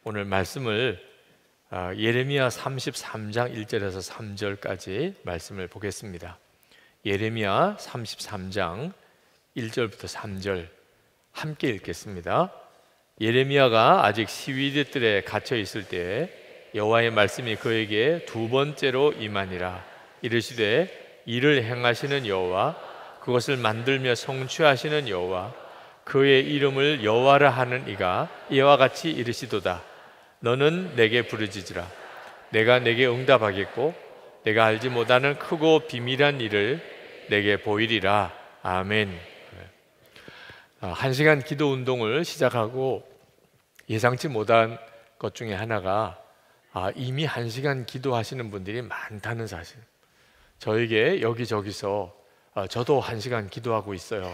오늘 말씀을 예레미야 33장 1절에서 3절까지 말씀을 보겠습니다. 예레미야 33장 1절부터 3절 함께 읽겠습니다. 예레미야가 아직 시위대 뜰에 갇혀 있을 때 여호와의 말씀이 그에게 두 번째로 임하니라. 이르시되 이를 행하시는 여호와, 그것을 만들며 성취하시는 여호와, 그의 이름을 여호와라 하는 이가 이와 같이 이르시도다. 너는 내게 부르짖으라. 내가 내게 응답하겠고 내가 알지 못하는 크고 비밀한 일을 내게 보이리라. 아멘. 1시간 기도 운동을 시작하고 예상치 못한 것 중에 하나가 이미 1시간 기도하시는 분들이 많다는 사실. 저에게 여기저기서 저도 1시간 기도하고 있어요,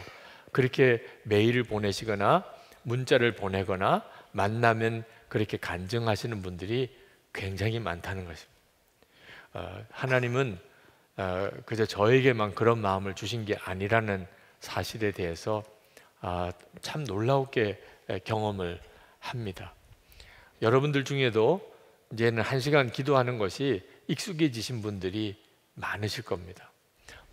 그렇게 메일을 보내시거나 문자를 보내거나 만나면 그렇게 간증하시는 분들이 굉장히 많다는 것입니다. 하나님은 그저 저에게만 그런 마음을 주신 게 아니라는 사실에 대해서 참 놀라웠게 경험을 합니다. 여러분들 중에도 이제는 1시간 기도하는 것이 익숙해지신 분들이 많으실 겁니다.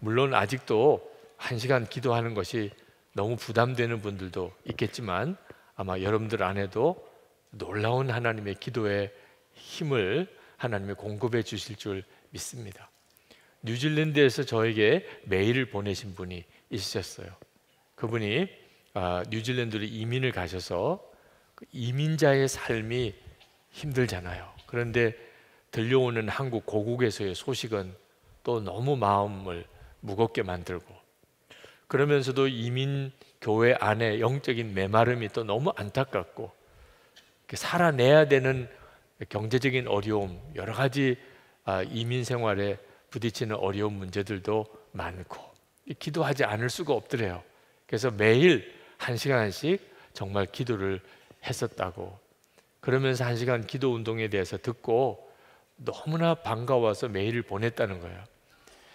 물론 아직도 1시간 기도하는 것이 너무 부담되는 분들도 있겠지만 아마 여러분들 안에도 놀라운 하나님의 기도의 힘을 하나님이 공급해 주실 줄 믿습니다. 뉴질랜드에서 저에게 메일을 보내신 분이 있으셨어요. 그분이 뉴질랜드로 이민을 가셔서 이민자의 삶이 힘들잖아요. 그런데 들려오는 한국 고국에서의 소식은 또 너무 마음을 무겁게 만들고, 그러면서도 이민 교회 안에 영적인 메마름이 또 너무 안타깝고, 살아내야 되는 경제적인 어려움, 여러 가지 이민 생활에 부딪히는 어려운 문제들도 많고 기도하지 않을 수가 없더래요. 그래서 매일 1시간씩 정말 기도를 했었다고. 그러면서 1시간 기도 운동에 대해서 듣고 너무나 반가워서 메일을 보냈다는 거예요.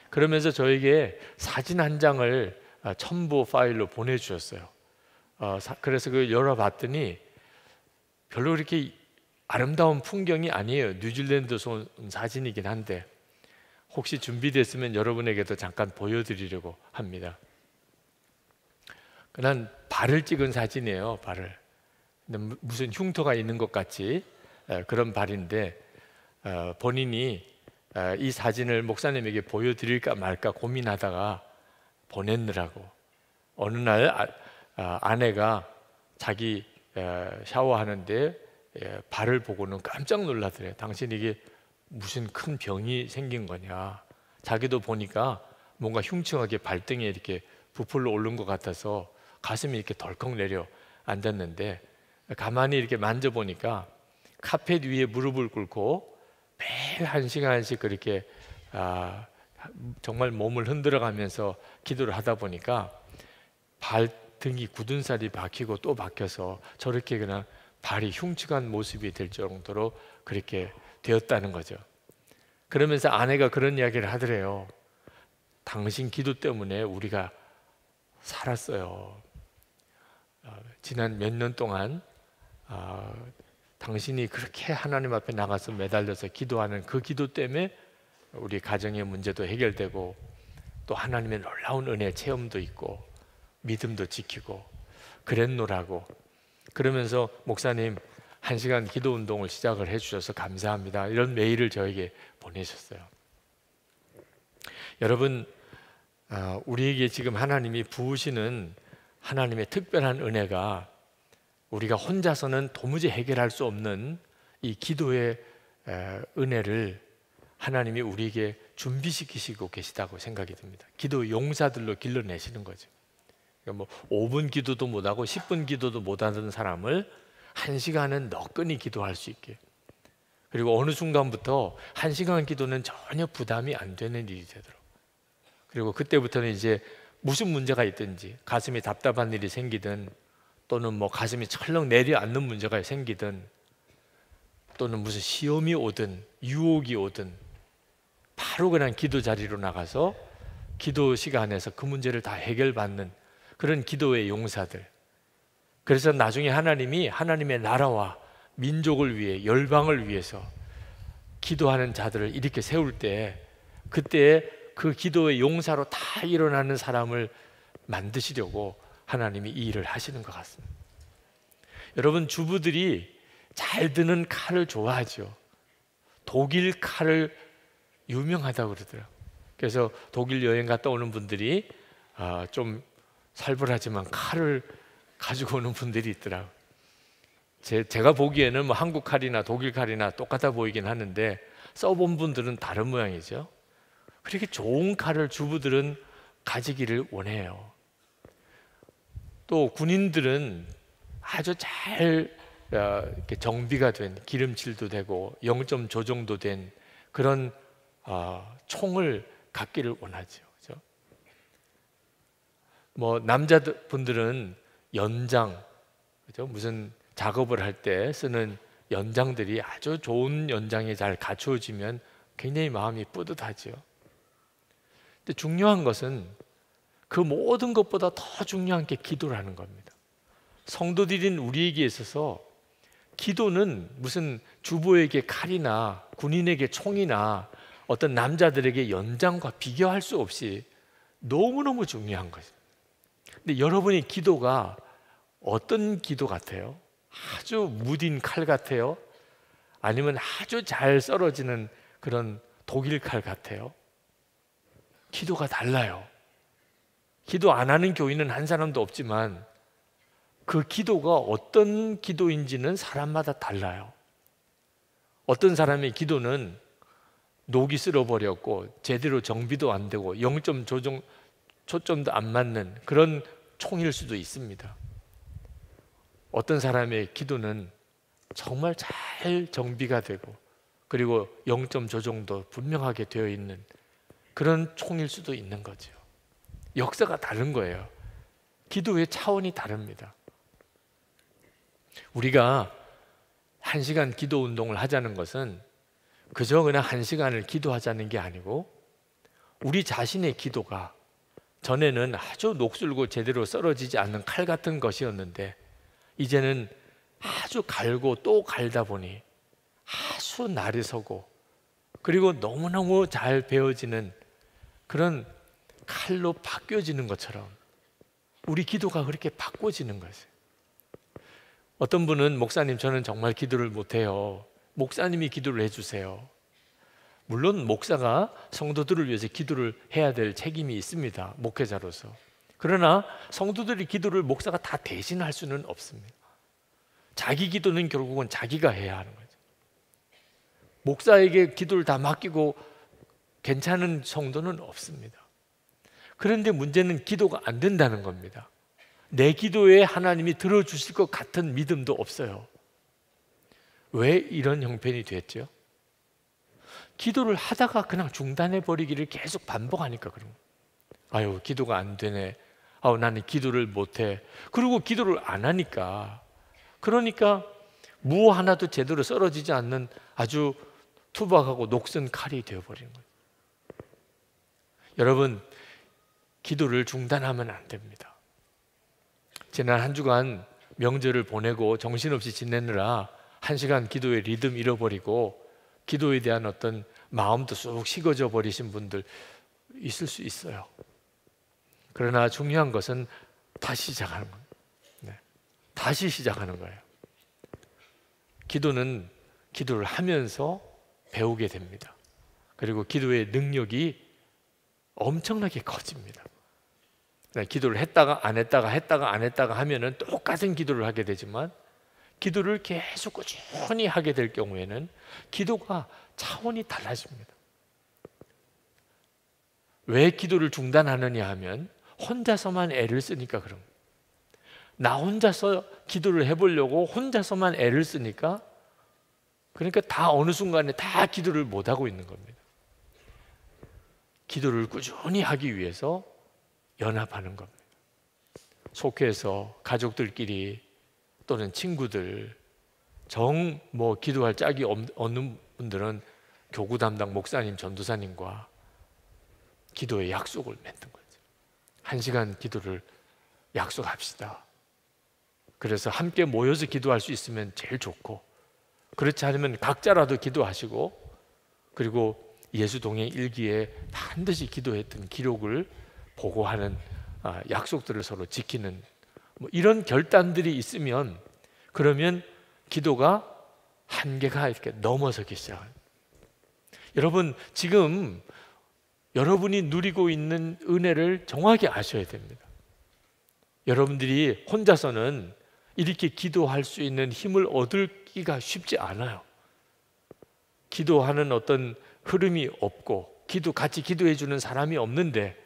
그러면서 저에게 사진 한 장을 첨부 파일로 보내주셨어요. 그래서 그걸 열어봤더니 별로 그렇게 아름다운 풍경이 아니에요. 뉴질랜드에서 온 사진이긴 한데 혹시 준비됐으면 여러분에게도 잠깐 보여드리려고 합니다. 그냥 발을 찍은 사진이에요. 발을. 근데 무슨 흉터가 있는 것 같이 그런 발인데 본인이 이 사진을 목사님에게 보여드릴까 말까 고민하다가 보냈느라고 어느 날 아내가 자기 샤워하는데 발을 보고는 깜짝 놀라더래요. 당신 이게 무슨 큰 병이 생긴 거냐. 자기도 보니까 뭔가 흉측하게 발등에 이렇게 부풀러 오른 것 같아서 가슴이 이렇게 덜컥 내려 앉았는데 가만히 이렇게 만져보니까 카펫 위에 무릎을 꿇고 매일 1시간씩 그렇게 정말 몸을 흔들어가면서 기도를 하다 보니까 발등이 굳은 살이 박히고 또 박혀서 저렇게 그냥 발이 흉측한 모습이 될 정도로 그렇게 되었다는 거죠. 그러면서 아내가 그런 이야기를 하더래요. 당신 기도 때문에 우리가 살았어요. 지난 몇 년 동안 당신이 그렇게 하나님 앞에 나가서 매달려서 기도하는 그 기도 때문에 우리 가정의 문제도 해결되고 또 하나님의 놀라운 은혜 체험도 있고 믿음도 지키고 그랬노라고. 그러면서 목사님 1시간 기도 운동을 시작을 해주셔서 감사합니다, 이런 메일을 저에게 보내셨어요. 여러분, 우리에게 지금 하나님이 부으시는 하나님의 특별한 은혜가 우리가 혼자서는 도무지 해결할 수 없는 이 기도의 은혜를 하나님이 우리에게 준비시키시고 계시다고 생각이 듭니다. 기도 용사들로 길러내시는 거죠. 그러니까 뭐 5분 기도도 못하고 10분 기도도 못하는 사람을 1시간은 너끈히 기도할 수 있게, 그리고 어느 순간부터 1시간 기도는 전혀 부담이 안 되는 일이 되도록, 그리고 그때부터는 이제 무슨 문제가 있든지 가슴이 답답한 일이 생기든 또는 뭐 가슴이 철렁 내려앉는 문제가 생기든 또는 무슨 시험이 오든 유혹이 오든 바로 그냥 기도 자리로 나가서 기도 시간에서 그 문제를 다 해결받는 그런 기도의 용사들. 그래서 나중에 하나님이 하나님의 나라와 민족을 위해, 열방을 위해서 기도하는 자들을 이렇게 세울 때, 그때 그 기도의 용사로 다 일어나는 사람을 만드시려고 하나님이 이 일을 하시는 것 같습니다. 여러분, 주부들이 잘 드는 칼을 좋아하죠. 독일 칼을 유명하다고 그러더라고요. 그래서 독일 여행 갔다 오는 분들이 좀 살벌하지만 칼을 가지고 오는 분들이 있더라고요. 제가 보기에는 뭐 한국 칼이나 독일 칼이나 똑같아 보이긴 하는데 써본 분들은 다른 모양이죠. 그렇게 좋은 칼을 주부들은 가지기를 원해요. 또 군인들은 아주 잘 이렇게 정비가 된, 기름칠도 되고 0점 조정도 된 그런 총을 갖기를 원하죠. 그렇죠? 뭐 남자분들은 연장, 그렇죠? 무슨 작업을 할 때 쓰는 연장들이 아주 좋은 연장에 잘 갖추어지면 굉장히 마음이 뿌듯하죠. 근데 중요한 것은 그 모든 것보다 더 중요한 게 기도라는 겁니다. 성도들인 우리에게 있어서 기도는 무슨 주부에게 칼이나 군인에게 총이나 어떤 남자들에게 연장과 비교할 수 없이 너무너무 중요한 거죠. 근데 여러분의 기도가 어떤 기도 같아요? 아주 무딘 칼 같아요? 아니면 아주 잘 썰어지는 그런 독일 칼 같아요? 기도가 달라요. 기도 안 하는 교인은 한 사람도 없지만 그 기도가 어떤 기도인지는 사람마다 달라요. 어떤 사람의 기도는 녹이 쓸어버렸고 제대로 정비도 안 되고 0점 조정 초점도 안 맞는 그런 총일 수도 있습니다. 어떤 사람의 기도는 정말 잘 정비가 되고 그리고 0점 조정도 분명하게 되어 있는 그런 총일 수도 있는 거죠. 역사가 다른 거예요. 기도의 차원이 다릅니다. 우리가 1시간 기도 운동을 하자는 것은 그저 그냥 1시간을 기도하자는 게 아니고 우리 자신의 기도가 전에는 아주 녹슬고 제대로 썰어지지 않는 칼 같은 것이었는데 이제는 아주 갈고 또 갈다 보니 아주 날이 서고 그리고 너무너무 잘 베어지는 그런 칼로 바뀌어지는 것처럼 우리 기도가 그렇게 바꿔지는 거예요. 어떤 분은 목사님 저는 정말 기도를 못해요. 목사님이 기도를 해주세요. 물론 목사가 성도들을 위해서 기도를 해야 될 책임이 있습니다. 목회자로서. 그러나 성도들의 기도를 목사가 다 대신할 수는 없습니다. 자기 기도는 결국은 자기가 해야 하는 거죠. 목사에게 기도를 다 맡기고 괜찮은 성도는 없습니다. 그런데 문제는 기도가 안 된다는 겁니다. 내 기도에 하나님이 들어주실 것 같은 믿음도 없어요. 왜 이런 형편이 됐죠? 기도를 하다가 그냥 중단해 버리기를 계속 반복하니까 그런 거예요. 아유 기도가 안 되네. 아우 나는 기도를 못해. 그리고 기도를 안 하니까 그러니까 무 하나도 제대로 썰어지지 않는 아주 투박하고 녹슨 칼이 되어버리는 거예요. 여러분 기도를 중단하면 안 됩니다. 지난 한 주간 명절을 보내고 정신없이 지내느라 1시간 기도의 리듬 잃어버리고 기도에 대한 어떤 마음도 쑥 식어져 버리신 분들 있을 수 있어요. 그러나 중요한 것은 다시 시작하는 거예요. 네. 다시 시작하는 거예요. 기도는 기도를 하면서 배우게 됩니다. 그리고 기도의 능력이 엄청나게 커집니다. 네, 기도를 했다가 안 했다가 했다가 안 했다가 하면은 똑같은 기도를 하게 되지만 기도를 계속 꾸준히 하게 될 경우에는 기도가 차원이 달라집니다. 왜 기도를 중단하느냐 하면 혼자서만 애를 쓰니까 그런 거예요. 나 혼자서 기도를 해보려고 혼자서만 애를 쓰니까 그러니까 다 어느 순간에 다 기도를 못하고 있는 겁니다. 기도를 꾸준히 하기 위해서 연합하는 겁니다. 속해서 가족들끼리 또는 친구들 기도할 짝이 없는 분들은 교구 담당 목사님, 전도사님과 기도의 약속을 맺는 거죠. 1시간 기도를 약속합시다. 그래서 함께 모여서 기도할 수 있으면 제일 좋고 그렇지 않으면 각자라도 기도하시고, 그리고 예수동행 일기에 반드시 기도했던 기록을 보고하는 약속들을 서로 지키는 뭐 이런 결단들이 있으면, 그러면 기도가 한계가 이렇게 넘어서기 시작합니다. 여러분, 지금 여러분이 누리고 있는 은혜를 정확히 아셔야 됩니다. 여러분들이 혼자서는 이렇게 기도할 수 있는 힘을 얻기가 쉽지 않아요. 기도하는 어떤 흐름이 없고 같이 기도해 주는 사람이 없는데,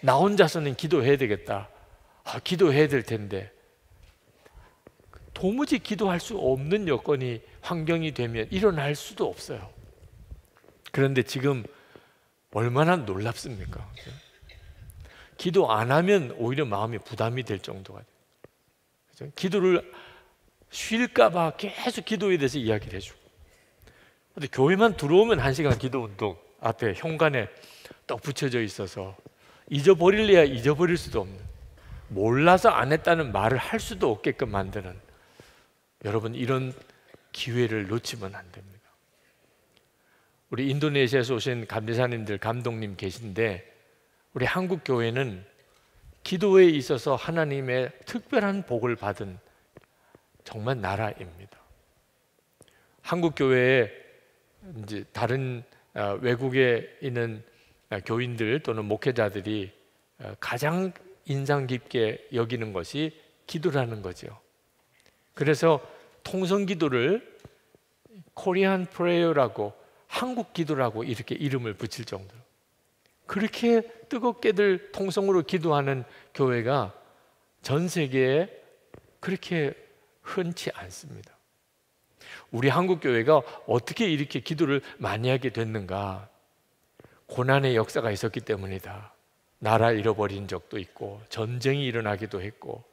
나 혼자서는 기도해야 되겠다, 기도해야 될 텐데, 도무지 기도할 수 없는 여건이, 환경이 되면 일어날 수도 없어요. 그런데 지금 얼마나 놀랍습니까? 기도 안 하면 오히려 마음이 부담이 될 정도가 돼요. 그렇죠? 기도를 쉴까 봐 계속 기도에 대해서 이야기를 해주고, 근데 교회만 들어오면 1시간 기도 운동 앞에 현관에 떡 붙여져 있어서 잊어버릴래야 잊어버릴 수도 없는, 몰라서 안 했다는 말을 할 수도 없게끔 만드는, 여러분, 이런 기회를 놓치면 안 됩니다. 우리 인도네시아에서 오신 감리사님들, 감독님 계신데, 우리 한국 교회는 기도에 있어서 하나님의 특별한 복을 받은 정말 나라입니다. 한국 교회에 이제 다른 외국에 있는 교인들 또는 목회자들이 가장 인상 깊게 여기는 것이 기도라는 거죠. 그래서 통성 기도를 코리안 프레이어라고, 한국 기도라고 이렇게 이름을 붙일 정도로, 그렇게 뜨겁게들 통성으로 기도하는 교회가 전 세계에 그렇게 흔치 않습니다. 우리 한국 교회가 어떻게 이렇게 기도를 많이 하게 됐는가? 고난의 역사가 있었기 때문이다. 나라 잃어버린 적도 있고, 전쟁이 일어나기도 했고,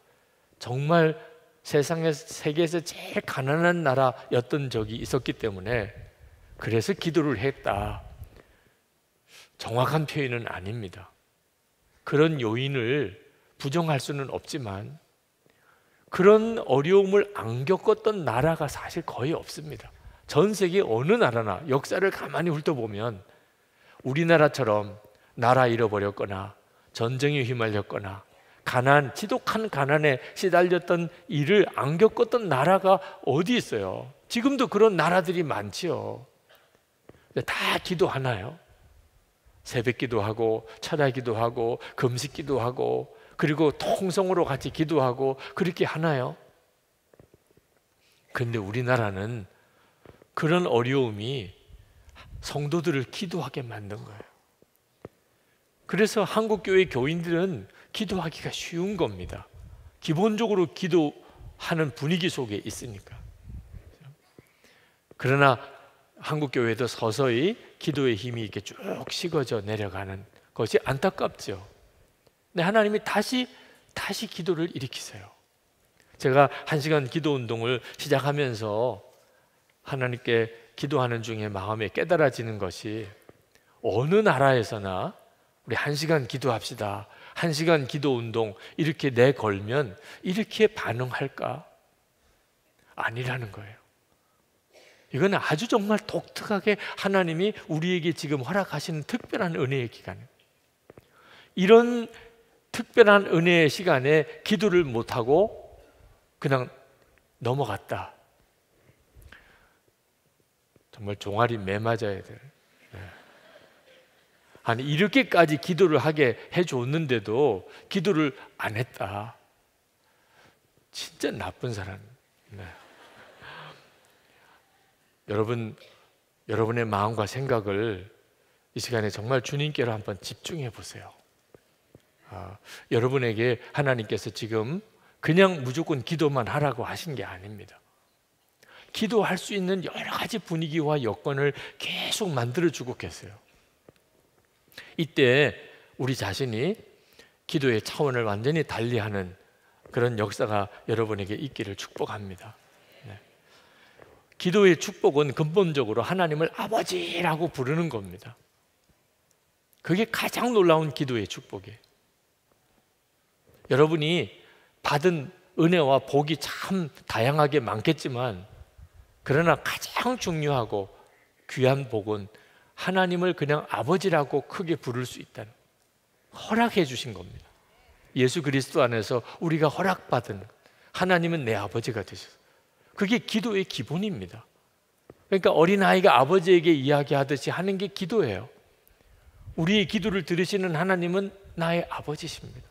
정말 세계에서 제일 가난한 나라였던 적이 있었기 때문에 그래서 기도를 했다. 정확한 표현은 아닙니다. 그런 요인을 부정할 수는 없지만, 그런 어려움을 안 겪었던 나라가 사실 거의 없습니다. 전 세계 어느 나라나 역사를 가만히 훑어보면 우리나라처럼 나라 잃어버렸거나 전쟁에 휘말렸거나 지독한 가난에 시달렸던 일을 안 겪었던 나라가 어디 있어요? 지금도 그런 나라들이 많지요. 다 기도하나요? 새벽 기도하고 철야 기도하고 금식 기도하고, 그리고 통성으로 같이 기도하고 그렇게 하나요? 그런데 우리나라는 그런 어려움이 성도들을 기도하게 만든 거예요. 그래서 한국교회 교인들은 기도하기가 쉬운 겁니다. 기본적으로 기도하는 분위기 속에 있으니까. 그러나 한국교회도 서서히 기도의 힘이 이렇게 쭉 식어져 내려가는 것이 안타깝죠. 근데 하나님이 다시 기도를 일으키세요. 제가 1시간 기도 운동을 시작하면서 하나님께 기도하는 중에 마음에 깨달아지는 것이, 어느 나라에서나 우리 1시간 기도합시다, 1시간 기도 운동 이렇게 내걸면 이렇게 반응할까? 아니라는 거예요. 이건 아주 정말 독특하게 하나님이 우리에게 지금 허락하시는 특별한 은혜의 기간이에요. 이런 특별한 은혜의 시간에 기도를 못하고 그냥 넘어갔다. 정말 종아리 매 맞아야 될. 아니, 이렇게까지 기도를 하게 해줬는데도 기도를 안 했다. 진짜 나쁜 사람. 여러분의 마음과 생각을 이 시간에 정말 주님께로 한번 집중해 보세요. 여러분에게 하나님께서 지금 그냥 무조건 기도만 하라고 하신 게 아닙니다. 기도할 수 있는 여러 가지 분위기와 여건을 계속 만들어주고 계세요. 이때 우리 자신이 기도의 차원을 완전히 달리하는 그런 역사가 여러분에게 있기를 축복합니다. 기도의 축복은 근본적으로 하나님을 아버지라고 부르는 겁니다. 그게 가장 놀라운 기도의 축복이에요. 여러분이 받은 은혜와 복이 참 다양하게 많겠지만, 그러나 가장 중요하고 귀한 복은 하나님을 그냥 아버지라고 크게 부를 수 있다는, 허락해 주신 겁니다. 예수 그리스도 안에서 우리가 허락받은, 하나님은 내 아버지가 되셔서, 그게 기도의 기본입니다. 그러니까 어린아이가 아버지에게 이야기하듯이 하는 게 기도예요. 우리의 기도를 들으시는 하나님은 나의 아버지십니다.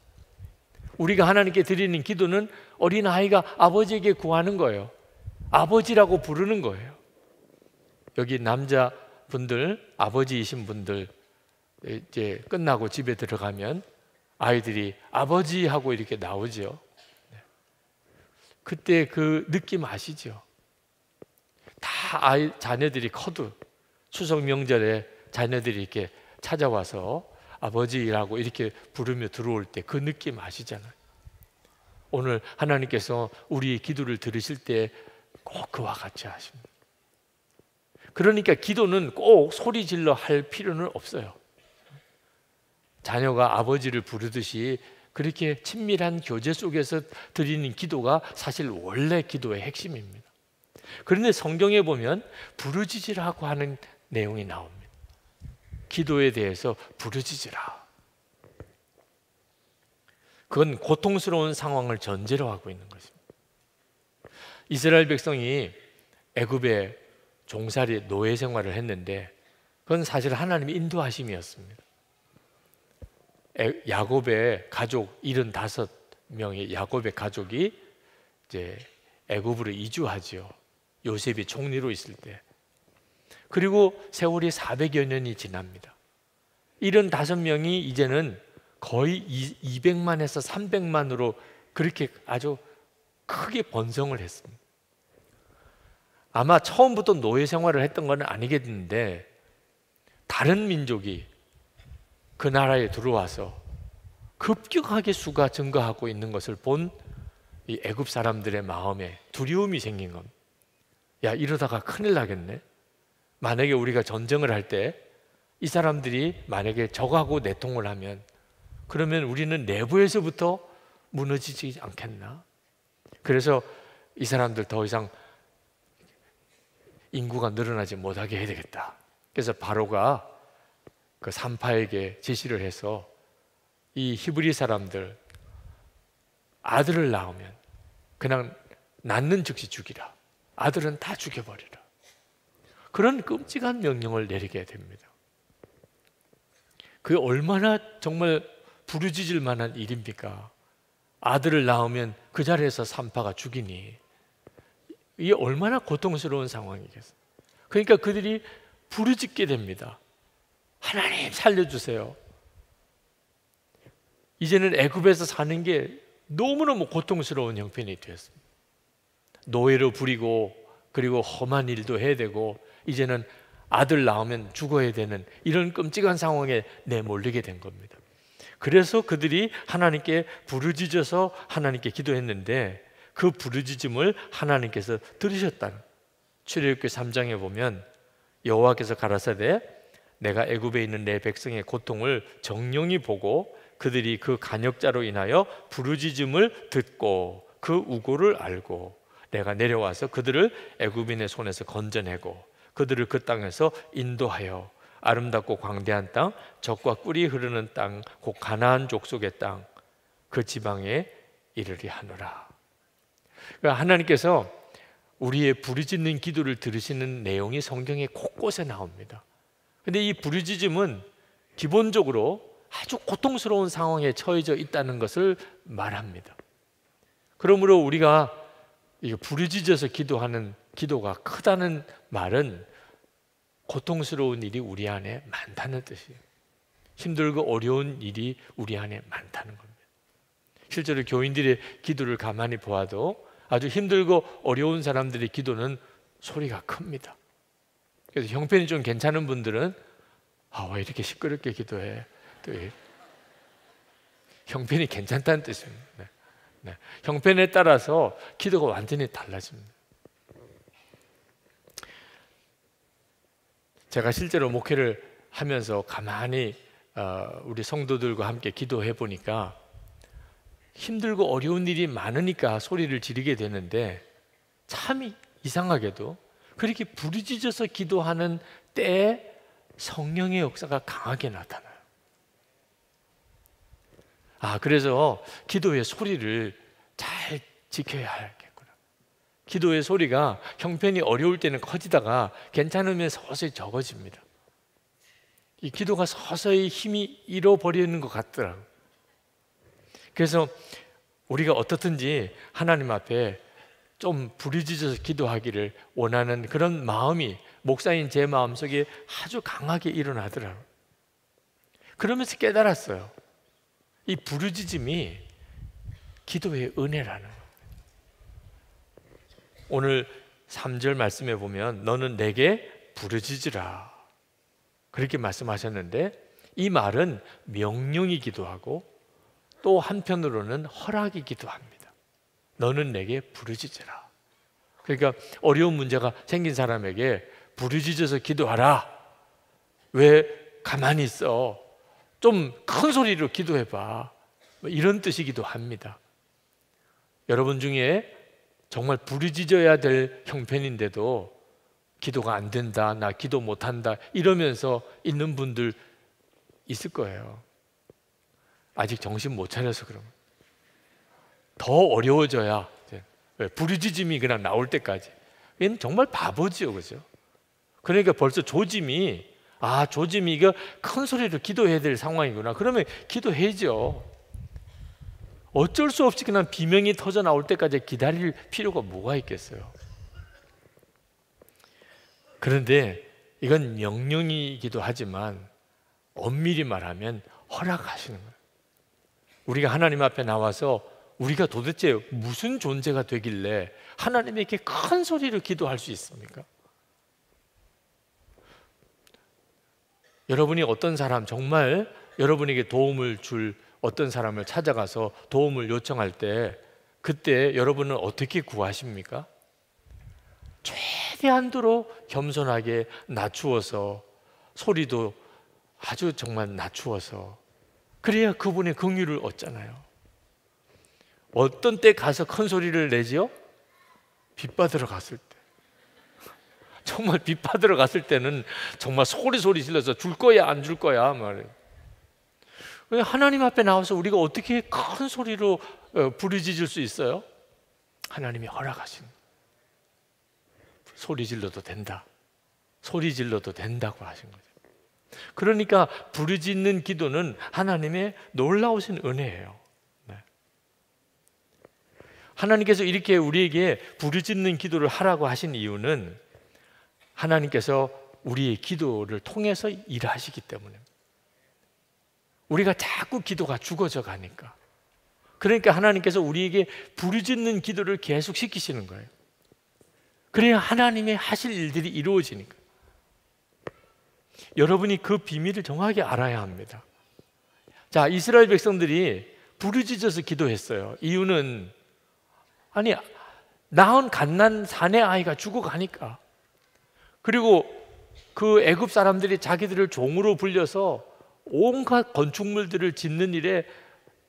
우리가 하나님께 드리는 기도는 어린아이가 아버지에게 구하는 거예요. 아버지라고 부르는 거예요. 여기 남자분들, 아버지이신 분들 이제 끝나고 집에 들어가면 아이들이 아버지 하고 이렇게 나오죠. 그때 그 느낌 아시죠? 다 자녀들이 커도 추석 명절에 자녀들이 이렇게 찾아와서 아버지라고 이렇게 부르며 들어올 때 그 느낌 아시잖아요. 오늘 하나님께서 우리의 기도를 들으실 때 꼭 그와 같이 하십니다. 그러니까 기도는 꼭 소리 질러 할 필요는 없어요. 자녀가 아버지를 부르듯이 그렇게 친밀한 교제 속에서 드리는 기도가 사실 원래 기도의 핵심입니다. 그런데 성경에 보면 부르짖으라고 하는 내용이 나옵니다. 기도에 대해서 부르짖으라. 그건 고통스러운 상황을 전제로 하고 있는 것입니다. 이스라엘 백성이 애굽에 종살이 노예 생활을 했는데 그건 사실 하나님의 인도하심이었습니다. 야곱의 가족 75명의 야곱의 가족이 이제 애굽으로 이주하죠. 요셉이 총리로 있을 때. 그리고 세월이 400여 년이 지납니다. 75명이 이제는 거의 200만에서 300만으로 그렇게 아주 크게 번성을 했습니다. 아마 처음부터 노예 생활을 했던 건 아니겠는데 다른 민족이 그 나라에 들어와서 급격하게 수가 증가하고 있는 것을 본 이 애굽 사람들의 마음에 두려움이 생긴 겁니다. 야, 이러다가 큰일 나겠네. 만약에 우리가 전쟁을 할 때 이 사람들이 만약에 적하고 내통을 하면 그러면 우리는 내부에서부터 무너지지 않겠나? 그래서 이 사람들 더 이상 인구가 늘어나지 못하게 해야 되겠다. 그래서 바로가 그 산파에게 지시를 해서 이 히브리 사람들 아들을 낳으면 그냥 낳는 즉시 죽이라. 아들은 다 죽여버리라. 그런 끔찍한 명령을 내리게 됩니다. 그게 얼마나 정말 부르짖을 만한 일입니까? 아들을 낳으면 그 자리에서 산파가 죽이니 이게 얼마나 고통스러운 상황이겠어요. 그러니까 그들이 부르짖게 됩니다. 하나님 살려주세요. 이제는 애굽에서 사는 게 너무너무 고통스러운 형편이 되었습니다. 노예로 부리고 그리고 험한 일도 해야 되고 이제는 아들 낳으면 죽어야 되는 이런 끔찍한 상황에 내몰리게 된 겁니다. 그래서 그들이 하나님께 부르짖어서 하나님께 기도했는데 그 부르짖음을 하나님께서 들으셨다는, 출애굽기 3장에 보면 여호와께서 가라사대 내가 애굽에 있는 내 백성의 고통을 정령히 보고 그들이 그 간역자로 인하여 부르짖음을 듣고 그 우고를 알고 내가 내려와서 그들을 애굽인의 손에서 건져내고 그들을 그 땅에서 인도하여 아름답고 광대한 땅, 젖과 꿀이 흐르는 땅, 곧 가나안 족속의 땅, 그 지방에 이르리 하노라. 그러니까 하나님께서 우리의 부르짖는 기도를 들으시는 내용이 성경에 곳곳에 나옵니다. 근데 이 부르짖음은 기본적으로 아주 고통스러운 상황에 처해져 있다는 것을 말합니다. 그러므로 우리가 부르짖어서 기도하는 기도가 크다는 말은 고통스러운 일이 우리 안에 많다는 뜻이에요. 힘들고 어려운 일이 우리 안에 많다는 겁니다. 실제로 교인들의 기도를 가만히 보아도 아주 힘들고 어려운 사람들의 기도는 소리가 큽니다. 그래서 형편이 좀 괜찮은 분들은 왜 이렇게 시끄럽게 기도해? 또 형편이 괜찮다는 뜻입니다. 네. 형편에 따라서 기도가 완전히 달라집니다. 제가 실제로 목회를 하면서 가만히 우리 성도들과 함께 기도해 보니까 힘들고 어려운 일이 많으니까 소리를 지르게 되는데 참 이상하게도 그렇게 부르짖어서 기도하는 때에 성령의 역사가 강하게 나타나요. 그래서 기도의 소리를 잘 지켜야 하겠구나. 기도의 소리가 형편이 어려울 때는 커지다가 괜찮으면 서서히 적어집니다. 이 기도가 서서히 힘이 잃어버리는 것 같더라고요. 그래서 우리가 어떻든지 하나님 앞에 좀 부르짖어서 기도하기를 원하는 그런 마음이 목사인 제 마음속에 아주 강하게 일어나더라고요. 그러면서 깨달았어요. 이 부르짖음이 기도의 은혜라는 거예요. 오늘 3절 말씀에 보면 너는 내게 부르짖으라 그렇게 말씀하셨는데, 이 말은 명령이기도 하고 또 한편으로는 허락이기도 합니다. 너는 내게 부르짖으라. 그러니까 어려운 문제가 생긴 사람에게 부르짖어서 기도하라. 왜 가만히 있어? 좀 큰 소리로 기도해봐. 이런 뜻이기도 합니다. 여러분 중에 정말 부르짖어야 될 형편인데도 기도가 안 된다, 나 기도 못한다 이러면서 있는 분들 있을 거예요. 아직 정신 못 차려서 그러면 더 어려워져야 부르짖음이 그냥 나올 때까지. 얘는 정말 바보지요, 그죠? 그러니까 벌써 조짐이 이거 큰 소리로 기도해야 될 상황이구나. 그러면 기도해야죠. 어쩔 수 없이 그냥 비명이 터져 나올 때까지 기다릴 필요가 뭐가 있겠어요? 그런데 이건 명령이기도 하지만 엄밀히 말하면 허락하시는 거예요. 우리가 하나님 앞에 나와서 우리가 도대체 무슨 존재가 되길래 하나님에게 큰 소리로 기도할 수 있습니까? 여러분이 어떤 사람, 정말 여러분에게 도움을 줄 어떤 사람을 찾아가서 도움을 요청할 때 그때 여러분은 어떻게 구하십니까? 최대한도로 겸손하게 낮추어서, 소리도 아주 정말 낮추어서, 그래야 그분의 긍휼을 얻잖아요. 어떤 때 가서 큰 소리를 내지요? 빚받으러 갔을 때. 정말 빚받으러 갔을 때는 정말 소리 질러서 줄 거야 안 줄 거야 말이에요. 하나님 앞에 나와서 우리가 어떻게 큰 소리로 부르짖을 수 있어요? 하나님이 허락하신, 소리 질러도 된다, 소리 질러도 된다고 하신 거죠. 그러니까 부르짖는 기도는 하나님의 놀라우신 은혜예요. 하나님께서 이렇게 우리에게 부르짖는 기도를 하라고 하신 이유는 하나님께서 우리의 기도를 통해서 일하시기 때문에, 우리가 자꾸 기도가 죽어져 가니까, 그러니까 하나님께서 우리에게 부르짖는 기도를 계속 시키시는 거예요. 그래야 하나님의 하실 일들이 이루어지니까. 여러분이 그 비밀을 정확히 알아야 합니다. 자, 이스라엘 백성들이 부르짖어서 기도했어요. 이유는 낳은 갓난 사내 아이가 죽어가니까. 그리고 그 애굽 사람들이 자기들을 종으로 불려서 온갖 건축물들을 짓는 일에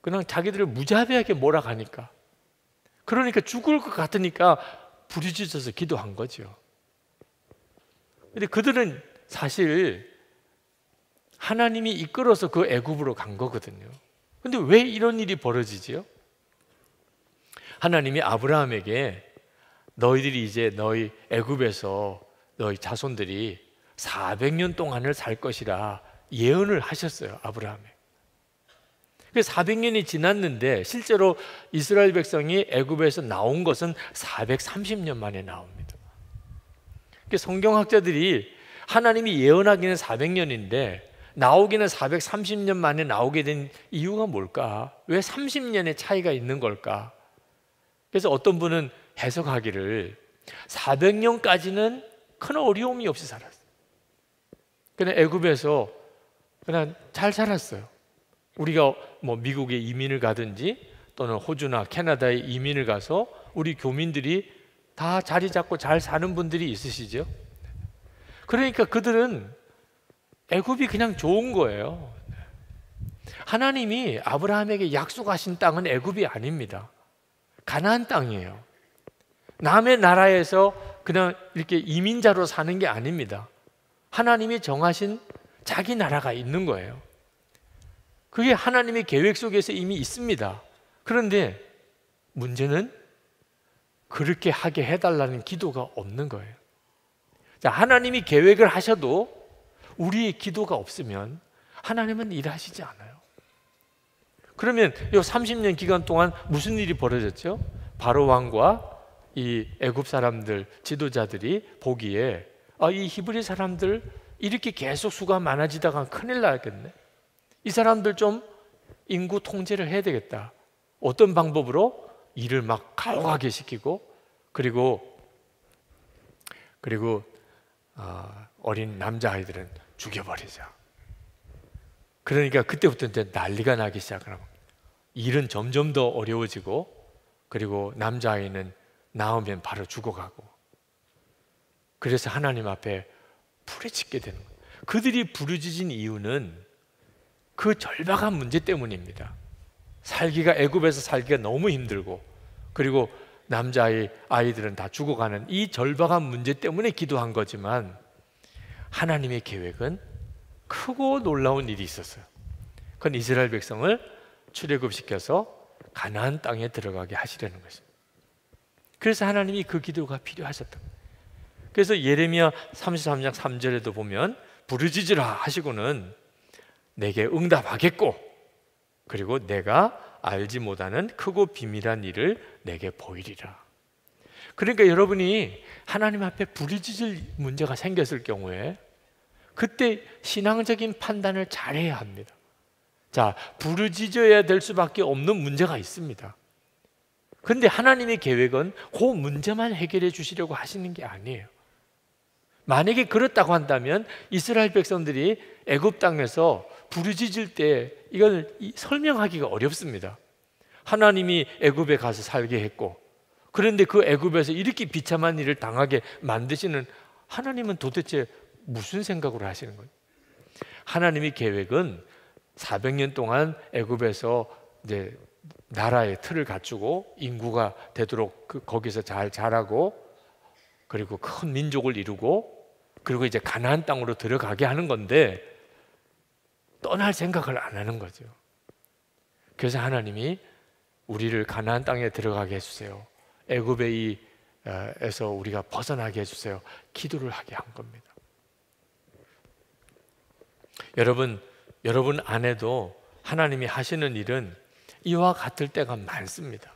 그냥 자기들을 무자비하게 몰아가니까, 그러니까 죽을 것 같으니까 부르짖어서 기도한 거죠. 근데 그들은 사실 하나님이 이끌어서 그 애굽으로 간 거거든요. 근데 왜 이런 일이 벌어지지요? 하나님이 아브라함에게 너희들이 이제 너희 애굽에서 너희 자손들이 400년 동안을 살 것이라 예언을 하셨어요, 아브라함에. 400년이 지났는데 실제로 이스라엘 백성이 애굽에서 나온 것은 430년 만에 나옵니다. 성경학자들이 하나님이 예언하기는 400년인데 나오기는 430년 만에 나오게 된 이유가 뭘까? 왜 30년의 차이가 있는 걸까? 그래서 어떤 분은 해석하기를 400년까지는 큰 어려움이 없이 살았어요. 그냥 애굽에서 그냥 잘 살았어요. 우리가 뭐 미국에 이민을 가든지 또는 호주나 캐나다에 이민을 가서 우리 교민들이 다 자리 잡고 잘 사는 분들이 있으시죠. 그러니까 그들은 애굽이 그냥 좋은 거예요. 하나님이 아브라함에게 약속하신 땅은 애굽이 아닙니다. 가나안 땅이에요. 남의 나라에서 그냥 이렇게 이민자로 사는 게 아닙니다. 하나님이 정하신 자기 나라가 있는 거예요. 그게 하나님의 계획 속에서 이미 있습니다. 그런데 문제는 그렇게 하게 해달라는 기도가 없는 거예요. 자, 하나님이 계획을 하셔도 우리의 기도가 없으면 하나님은 일하시지 않아요. 그러면 이 30년 기간 동안 무슨 일이 벌어졌죠? 바로 왕과 이 애굽 사람들, 지도자들이 보기에 이 히브리 사람들 이렇게 계속 수가 많아지다가 큰일 나겠네. 이 사람들 좀 인구 통제를 해야 되겠다. 어떤 방법으로? 일을 막 가혹하게 시키고 그리고 어린 남자아이들은 죽여버리자. 그러니까 그때부터 이제 난리가 나기 시작하고 일은 점점 더 어려워지고 그리고 남자아이는 낳으면 바로 죽어가고 그래서 하나님 앞에 부르짖게 되는 거예요. 그들이 부르짖은 이유는 그 절박한 문제 때문입니다. 애굽에서 살기가 너무 힘들고 그리고 아이들은 다 죽어가는 이 절박한 문제 때문에 기도한 거지만 하나님의 계획은 크고 놀라운 일이 있었어요. 그건 이스라엘 백성을 출애굽시켜서 가나안 땅에 들어가게 하시려는 것입니다. 그래서 하나님이 그 기도가 필요하셨던 거예요. 그래서 예레미야 33장 3절에도 보면 부르짖으라 하시고는 내게 응답하겠고 그리고 내가 알지 못하는 크고 비밀한 일을 내게 보이리라. 그러니까 여러분이 하나님 앞에 부르짖을 문제가 생겼을 경우에 그때 신앙적인 판단을 잘해야 합니다. 자, 부르짖어야 될 수밖에 없는 문제가 있습니다. 그런데 하나님의 계획은 그 문제만 해결해 주시려고 하시는 게 아니에요. 만약에 그렇다고 한다면 이스라엘 백성들이 애굽 땅에서 부르짖을 때 이걸 설명하기가 어렵습니다. 하나님이 애굽에 가서 살게 했고 그런데 그 애굽에서 이렇게 비참한 일을 당하게 만드시는 하나님은 도대체 무슨 생각으로 하시는 거예요? 하나님의 계획은 400년 동안 애굽에서 이제 나라의 틀을 갖추고 인구가 되도록 거기서 잘 자라고 그리고 큰 민족을 이루고 그리고 이제 가나안 땅으로 들어가게 하는 건데 떠날 생각을 안 하는 거죠. 그래서 하나님이 우리를 가나안 땅에 들어가게 해주세요. 애굽의 에서 우리가 벗어나게 해주세요. 기도를 하게 한 겁니다. 여러분 안에도 하나님이 하시는 일은 이와 같을 때가 많습니다.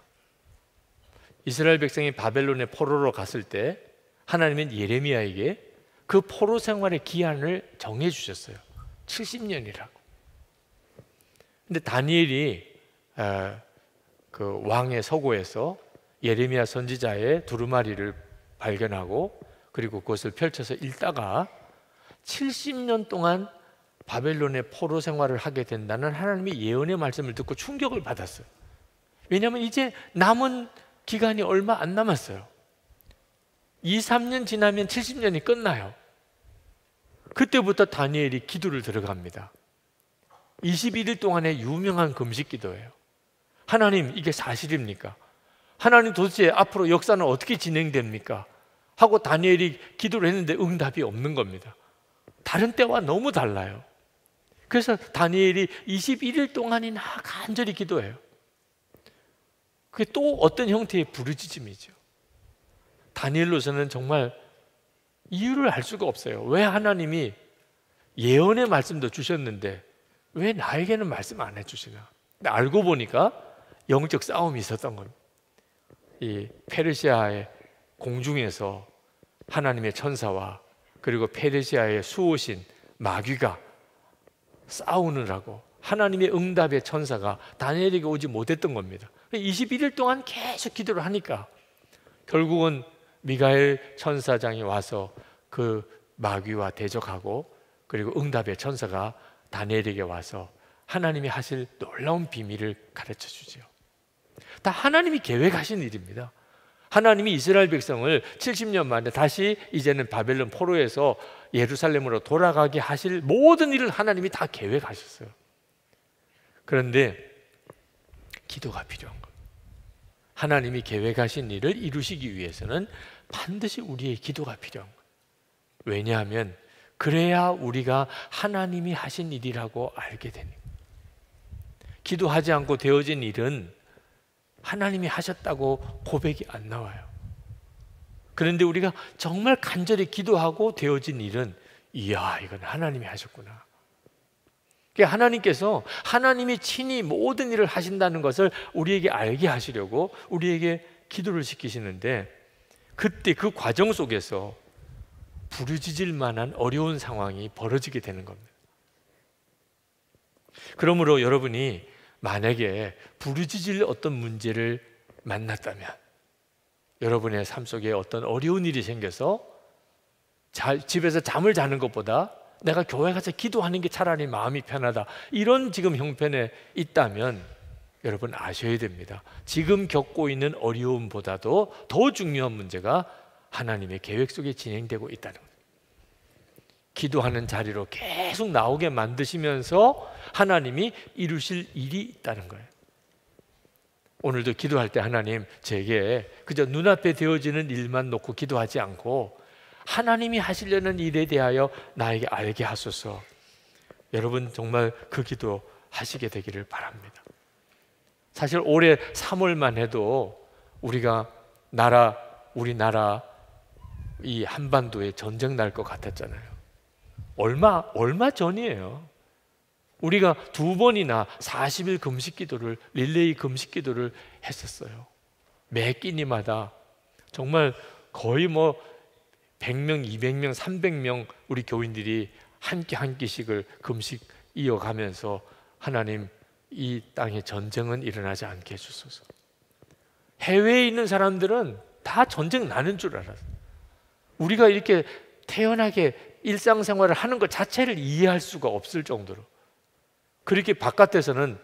이스라엘 백성이 바벨론의 포로로 갔을 때 하나님은 예레미야에게 그 포로 생활의 기한을 정해 주셨어요. 70년이라고. 근데 다니엘이 그 왕의 서고에서 예레미야 선지자의 두루마리를 발견하고 그리고 그것을 펼쳐서 읽다가 70년 동안 바벨론의 포로 생활을 하게 된다는 하나님의 예언의 말씀을 듣고 충격을 받았어요. 왜냐하면 이제 남은 기간이 얼마 안 남았어요. 2, 3년 지나면 70년이 끝나요. 그때부터 다니엘이 기도를 들어갑니다. 21일 동안의 유명한 금식 기도예요. 하나님, 이게 사실입니까? 하나님, 도대체 앞으로 역사는 어떻게 진행됩니까? 하고 다니엘이 기도를 했는데 응답이 없는 겁니다. 다른 때와 너무 달라요. 그래서 다니엘이 21일 동안이나 간절히 기도해요. 그게 또 어떤 형태의 부르짖음이죠. 다니엘로서는 정말 이유를 알 수가 없어요. 왜 하나님이 예언의 말씀도 주셨는데 왜 나에게는 말씀 안 해주시나? 근데 알고 보니까 영적 싸움이 있었던 겁니다. 이 페르시아의 공중에서 하나님의 천사와 그리고 페르시아의 수호신 마귀가 싸우느라고 하나님의 응답의 천사가 다니엘에게 오지 못했던 겁니다. 21일 동안 계속 기도를 하니까 결국은 미가엘 천사장이 와서 그 마귀와 대적하고 그리고 응답의 천사가 다니엘에게 와서 하나님이 하실 놀라운 비밀을 가르쳐 주죠. 다 하나님이 계획하신 일입니다. 하나님이 이스라엘 백성을 70년 만에 다시 이제는 바벨론 포로에서 예루살렘으로 돌아가게 하실 모든 일을 하나님이 다 계획하셨어요. 그런데 기도가 필요한 겁니다. 하나님이 계획하신 일을 이루시기 위해서는 반드시 우리의 기도가 필요한 거예요. 왜냐하면 그래야 우리가 하나님이 하신 일이라고 알게 되는 거예요. 기도하지 않고 되어진 일은 하나님이 하셨다고 고백이 안 나와요. 그런데 우리가 정말 간절히 기도하고 되어진 일은 이야, 이건 하나님이 하셨구나. 하나님께서 하나님이 친히 모든 일을 하신다는 것을 우리에게 알게 하시려고 우리에게 기도를 시키시는데, 그때 그 과정 속에서 부르짖을 만한 어려운 상황이 벌어지게 되는 겁니다. 그러므로 여러분이 만약에 부르짖을 어떤 문제를 만났다면, 여러분의 삶 속에 어떤 어려운 일이 생겨서 집에서 잠을 자는 것보다 내가 교회 가서 기도하는 게 차라리 마음이 편하다, 이런 지금 형편에 있다면 여러분 아셔야 됩니다. 지금 겪고 있는 어려움보다도 더 중요한 문제가 하나님의 계획 속에 진행되고 있다는 거예요. 기도하는 자리로 계속 나오게 만드시면서 하나님이 이루실 일이 있다는 거예요. 오늘도 기도할 때 하나님, 제게 그저 눈앞에 되어지는 일만 놓고 기도하지 않고 하나님이 하시려는 일에 대하여 나에게 알게 하소서. 여러분 정말 그 기도 하시게 되기를 바랍니다. 사실 올해 3월만 해도 우리가 우리나라 이 한반도에 전쟁 날 것 같았잖아요. 얼마 전이에요. 우리가 2번이나 40일 금식 기도를, 릴레이 금식 기도를 했었어요. 매 끼니마다 정말 거의 100명, 200명, 300명 우리 교인들이 한 끼씩을 금식 이어가면서 하나님, 이 땅에 전쟁은 일어나지 않게 해주소서. 해외에 있는 사람들은 다 전쟁 나는 줄 알았어요. 우리가 이렇게 태연하게 일상생활을 하는 것 자체를 이해할 수가 없을 정도로 그렇게 바깥에서는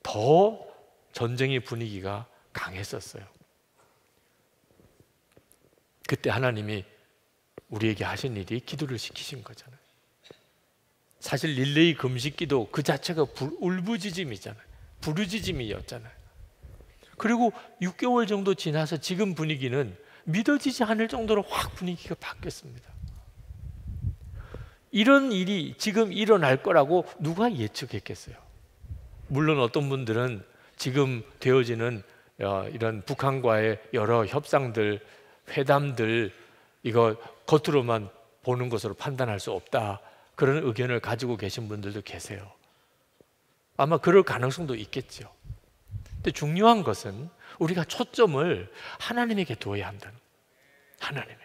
더 전쟁의 분위기가 강했었어요. 그때 하나님이 우리에게 하신 일이 기도를 시키신 거잖아요. 사실 릴레이 금식 기도 그 자체가 울부짖음이잖아요. 부르짖음이었잖아요. 그리고 6개월 정도 지나서 지금 분위기는 믿어지지 않을 정도로 확 분위기가 바뀌었습니다. 이런 일이 지금 일어날 거라고 누가 예측했겠어요? 물론 어떤 분들은 지금 되어지는 이런 북한과의 여러 협상들, 회담들, 이거 겉으로만 보는 것으로 판단할 수 없다, 그런 의견을 가지고 계신 분들도 계세요. 아마 그럴 가능성도 있겠죠. 근데 중요한 것은 우리가 초점을 하나님에게 두어야 한다는 거예요.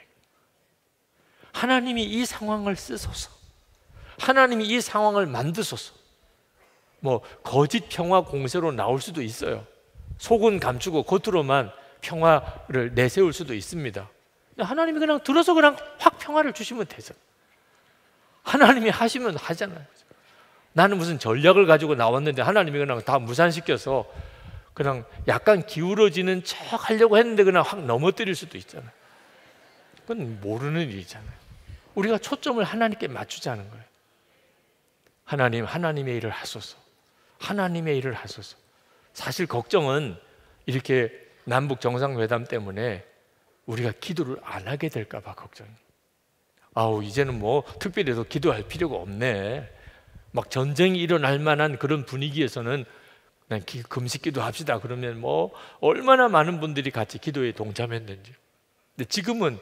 하나님이 이 상황을 쓰소서, 하나님이 이 상황을 만드소서. 거짓 평화 공세로 나올 수도 있어요. 속은 감추고 겉으로만 평화를 내세울 수도 있습니다. 하나님이 그냥 들어서 그냥 확 평화를 주시면 되죠. 하나님이 하시면 하잖아요. 나는 무슨 전략을 가지고 나왔는데 하나님이 그냥 다 무산시켜서 그냥 약간 기울어지는 척 하려고 했는데 그냥 확 넘어뜨릴 수도 있잖아요. 그건 모르는 일이잖아요. 우리가 초점을 하나님께 맞추자는 거예요. 하나님, 하나님의 일을 하소서. 하나님의 일을 하소서. 사실 걱정은 이렇게 남북 정상회담 때문에 우리가 기도를 안 하게 될까 봐 걱정이에요. 이제는 특별히 더 기도할 필요가 없네. 막 전쟁이 일어날 만한 그런 분위기에서는 그냥 금식 기도합시다 그러면 얼마나 많은 분들이 같이 기도에 동참했는지. 근데 지금은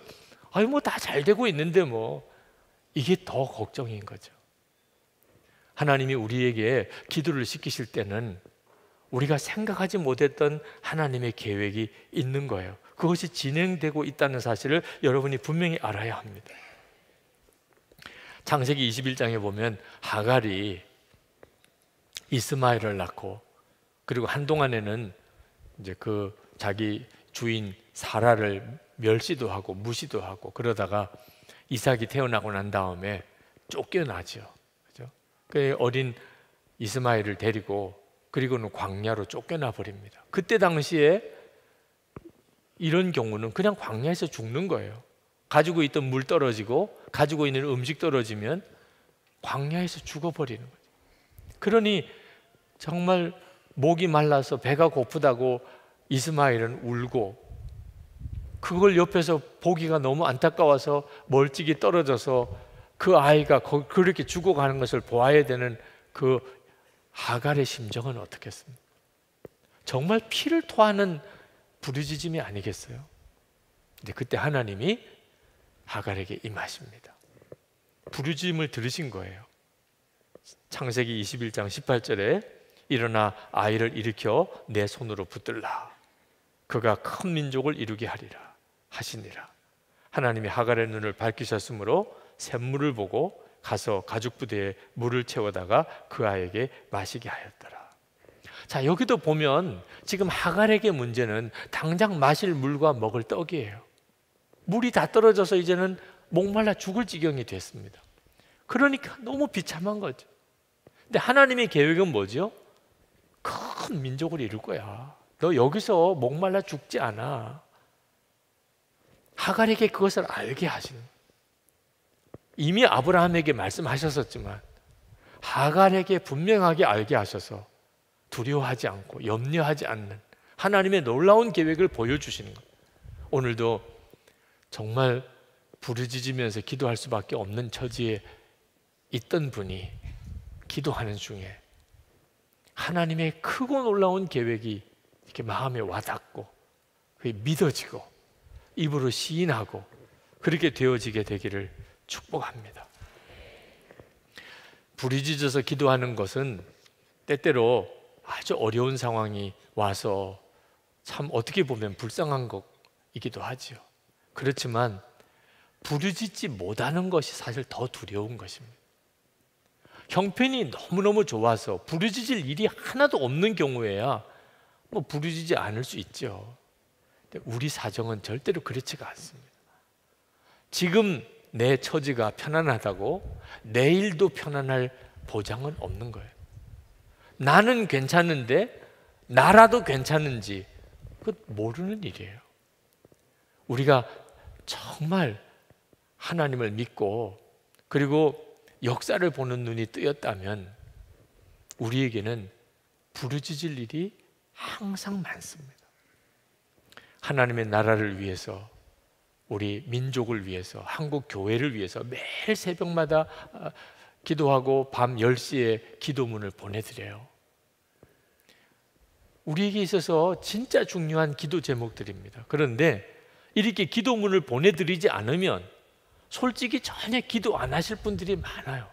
다 잘 되고 있는데 이게 더 걱정인 거죠. 하나님이 우리에게 기도를 시키실 때는 우리가 생각하지 못했던 하나님의 계획이 있는 거예요. 그것이 진행되고 있다는 사실을 여러분이 분명히 알아야 합니다. 창세기 21장에 보면 하갈이 이스마엘을 낳고, 그리고 한동안에는 이제 그 자기 주인 사라를 멸시도 하고 무시도 하고, 그러다가 이삭이 태어나고 난 다음에 쫓겨나죠. 그죠? 그 어린 이스마엘을 데리고 그리고는 광야로 쫓겨나 버립니다. 그때 당시에 이런 경우는 그냥 광야에서 죽는 거예요. 가지고 있던 물 떨어지고 가지고 있는 음식 떨어지면 광야에서 죽어버리는 거죠. 그러니 정말 목이 말라서 배가 고프다고 이스마엘은 울고, 그걸 옆에서 보기가 너무 안타까워서 멀찍이 떨어져서 그 아이가 그렇게 죽어가는 것을 보아야 되는 그 하갈의 심정은 어떻겠습니까? 정말 피를 토하는 부르짖음이 아니겠어요? 근데 그때 하나님이 하갈에게 임하십니다. 부르짖음을 들으신 거예요. 창세기 21장 18절에 일어나 아이를 일으켜 내 손으로 붙들라. 그가 큰 민족을 이루게 하리라 하시니라. 하나님이 하갈의 눈을 밝히셨으므로 샘물을 보고 가서 가죽 부대에 물을 채워다가 그 아이에게 마시게 하였더라. 자, 여기도 보면 지금 하갈에게 문제는 당장 마실 물과 먹을 떡이에요. 물이 다 떨어져서 이제는 목말라 죽을 지경이 됐습니다. 그러니까 너무 비참한 거죠. 근데 하나님의 계획은 뭐죠? 큰 민족을 이룰 거야. 너 여기서 목말라 죽지 않아. 하갈에게 그것을 알게 하시는 거예요. 이미 아브라함에게 말씀하셨었지만 하갈에게 분명하게 알게 하셔서 두려워하지 않고 염려하지 않는 하나님의 놀라운 계획을 보여주시는 거예요. 오늘도 정말 부르짖으면서 기도할 수밖에 없는 처지에 있던 분이 기도하는 중에 하나님의 크고 놀라운 계획이 이렇게 마음에 와닿고 그게 믿어지고 입으로 시인하고 그렇게 되어지게 되기를 축복합니다. 부르짖어서 기도하는 것은 때때로 아주 어려운 상황이 와서 참 어떻게 보면 불쌍한 것이기도 하죠. 그렇지만 부르짖지 못하는 것이 사실 더 두려운 것입니다. 형편이 너무너무 좋아서 부르짖을 일이 하나도 없는 경우에야 뭐 부르짖지 않을 수 있죠. 근데 우리 사정은 절대로 그렇지가 않습니다. 지금 내 처지가 편안하다고 내일도 편안할 보장은 없는 거예요. 나는 괜찮은데 나라도 괜찮은지 그것 모르는 일이에요. 우리가 정말 하나님을 믿고 그리고 역사를 보는 눈이 뜨였다면 우리에게는 부르짖을 일이 항상 많습니다. 하나님의 나라를 위해서, 우리 민족을 위해서, 한국 교회를 위해서 매일 새벽마다 기도하고 밤 10시에 기도문을 보내드려요. 우리에게 있어서 진짜 중요한 기도 제목들입니다. 그런데 이렇게 기도문을 보내드리지 않으면 솔직히 전혀 기도 안 하실 분들이 많아요.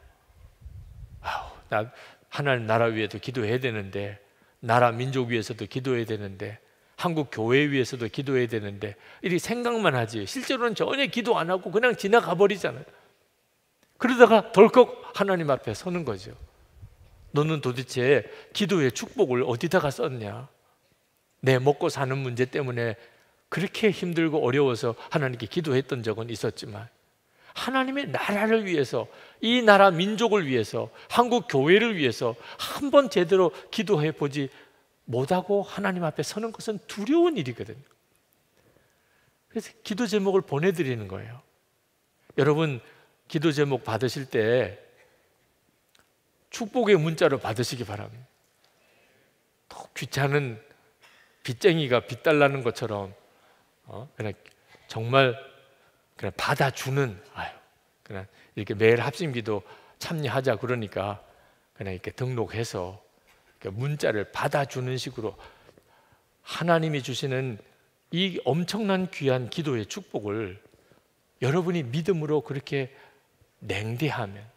나 하나님 나라 위해도 기도해야 되는데, 나라 민족 위해서도 기도해야 되는데, 한국 교회 위해서도 기도해야 되는데, 이렇게 생각만 하지 실제로는 전혀 기도 안 하고 그냥 지나가 버리잖아요. 그러다가 덜컥 하나님 앞에 서는 거죠. 너는 도대체 기도의 축복을 어디다가 썼냐? 내 먹고 사는 문제 때문에 그렇게 힘들고 어려워서 하나님께 기도했던 적은 있었지만 하나님의 나라를 위해서, 이 나라 민족을 위해서, 한국 교회를 위해서 한 번 제대로 기도해 보지 못하고 하나님 앞에 서는 것은 두려운 일이거든요. 그래서 기도 제목을 보내드리는 거예요. 여러분 기도 제목 받으실 때 축복의 문자로 받으시기 바랍니다. 또 귀찮은 빚쟁이가 빚 달라는 것처럼 그냥 정말 그냥 받아주는, 그냥 이렇게 매일 합심기도 참여하자 그러니까 그냥 이렇게 등록해서 이렇게 문자를 받아주는 식으로 하나님이 주시는 이 엄청난 귀한 기도의 축복을 여러분이 믿음으로 그렇게 냉대하면,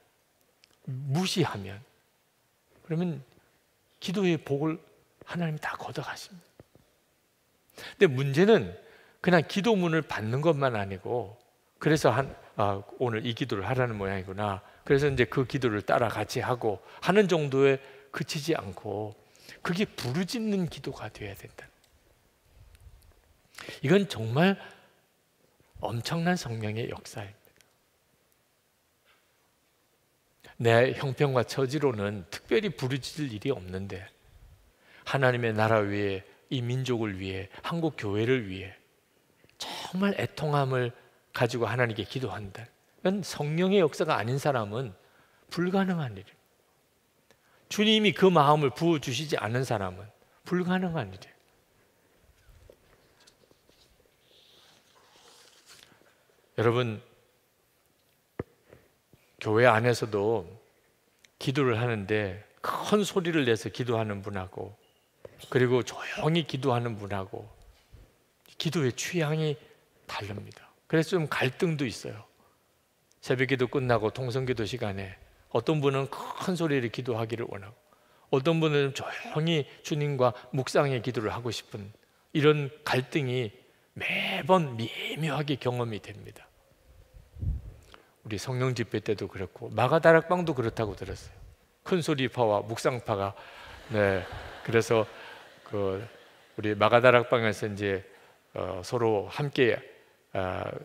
무시하면, 그러면 기도의 복을 하나님이 다 걷어가십니다. 근데 문제는 그냥 기도문을 받는 것만 아니고, 그래서 오늘 이 기도를 하라는 모양이구나, 그래서 이제 그 기도를 따라 같이 하고 하는 정도에 그치지 않고 그게 부르짖는 기도가 되어야 된다. 이건 정말 엄청난 성령의 역사입니다. 내 형편과 처지로는 특별히 부르짖을 일이 없는데 하나님의 나라 위해, 이 민족을 위해, 한국 교회를 위해 정말 애통함을 가지고 하나님께 기도한다. 이건 성령의 역사가 아닌 사람은 불가능한 일이에요. 주님이 그 마음을 부어주시지 않은 사람은 불가능한 일이에요. 여러분, 교회 안에서도 기도를 하는데 큰 소리를 내서 기도하는 분하고, 그리고 조용히 기도하는 분하고 기도의 취향이 다릅니다. 그래서 좀 갈등도 있어요. 새벽기도 끝나고 통성기도 시간에 어떤 분은 큰 소리를 기도하기를 원하고, 어떤 분은 조용히 주님과 묵상의 기도를 하고 싶은 이런 갈등이 매번 미묘하게 경험이 됩니다. 우리 성령 집회 때도 그렇고 마가다락방도 그렇다고 들었어요. 큰 소리파와 묵상파가, 그래서 우리 마가다락방에서 이제 서로 함께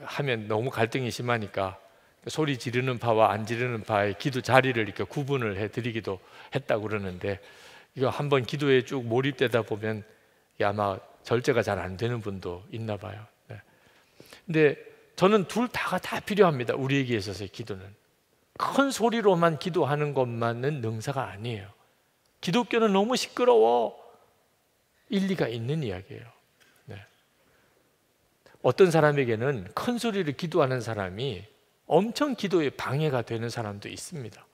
하면 너무 갈등이 심하니까 소리 지르는 파와 안 지르는 파의 기도 자리를 이렇게 구분을 해드리기도 했다고 그러는데, 이거 한번 기도에 쭉 몰입되다 보면 아마 절제가 잘 안 되는 분도 있나 봐요. 근데 저는 둘 다가 다 필요합니다. 우리에게 있어서의 기도는 큰 소리로만 기도하는 것만은 능사가 아니에요. 기독교는 너무 시끄러워, 일리가 있는 이야기예요. 어떤 사람에게는 큰 소리를 기도하는 사람이 엄청 기도에 방해가 되는 사람도 있습니다.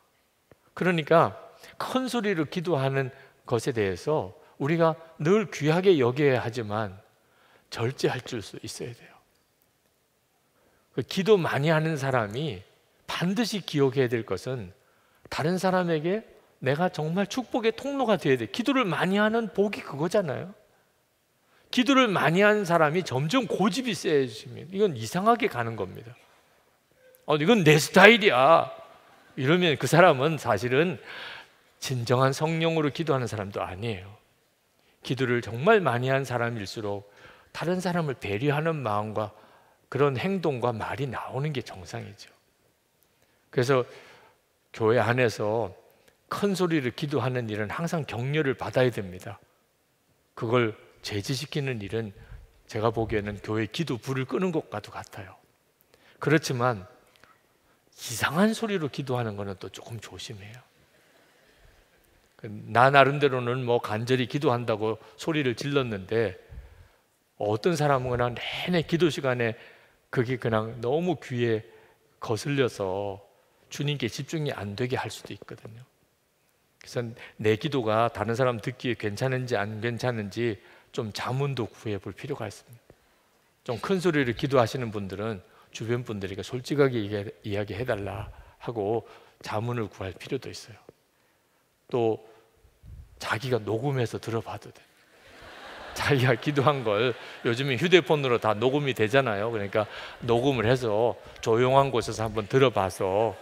그러니까 큰 소리로 기도하는 것에 대해서 우리가 늘 귀하게 여겨야 하지만 절제할 줄 수 있어야 돼요. 기도 많이 하는 사람이 반드시 기억해야 될 것은, 다른 사람에게 내가 정말 축복의 통로가 되어야 돼. 기도를 많이 하는 복이 그거잖아요. 기도를 많이 하는 사람이 점점 고집이 세지면 이건 이상하게 가는 겁니다. 이건 내 스타일이야 이러면 그 사람은 사실은 진정한 성령으로 기도하는 사람도 아니에요. 기도를 정말 많이 한 사람일수록 다른 사람을 배려하는 마음과 그런 행동과 말이 나오는 게 정상이죠. 그래서 교회 안에서 큰 소리를 기도하는 일은 항상 격려를 받아야 됩니다. 그걸 제지시키는 일은 제가 보기에는 교회 기도 불을 끄는 것과도 같아요. 그렇지만 이상한 소리로 기도하는 거는 또 조금 조심해요. 나 나름대로는 뭐 간절히 기도한다고 소리를 질렀는데, 어떤 사람은 그냥 내내 기도 시간에 그게 그냥 너무 귀에 거슬려서 주님께 집중이 안 되게 할 수도 있거든요. 그래서 내 기도가 다른 사람 듣기에 괜찮은지 안 괜찮은지 좀 자문도 구해 볼 필요가 있습니다. 좀 큰 소리를 기도하시는 분들은 주변 분들에게 솔직하게 이야기해달라 하고 자문을 구할 필요도 있어요. 또 자기가 녹음해서 들어봐도 돼. 자기가 기도한 걸 요즘에 휴대폰으로 다 녹음이 되잖아요. 그러니까 녹음을 해서 조용한 곳에서 한번 들어봐서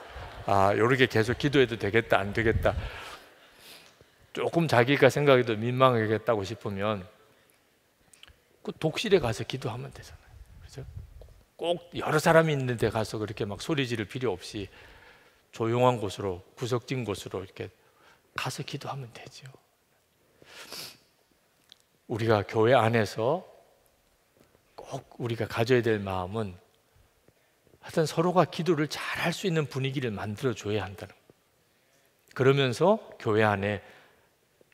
이렇게 계속 기도해도 되겠다 안 되겠다, 조금 자기가 생각해도 민망하겠다고 싶으면 그 독실에 가서 기도하면 되잖아요. 그렇죠? 꼭 여러 사람이 있는 데 가서 그렇게 막 소리 지를 필요 없이 조용한 곳으로, 구석진 곳으로 이렇게 가서 기도하면 되죠. 우리가 교회 안에서 꼭 우리가 가져야 될 마음은 하여튼 서로가 기도를 잘 할 수 있는 분위기를 만들어줘야 한다는 거예요. 그러면서 교회 안에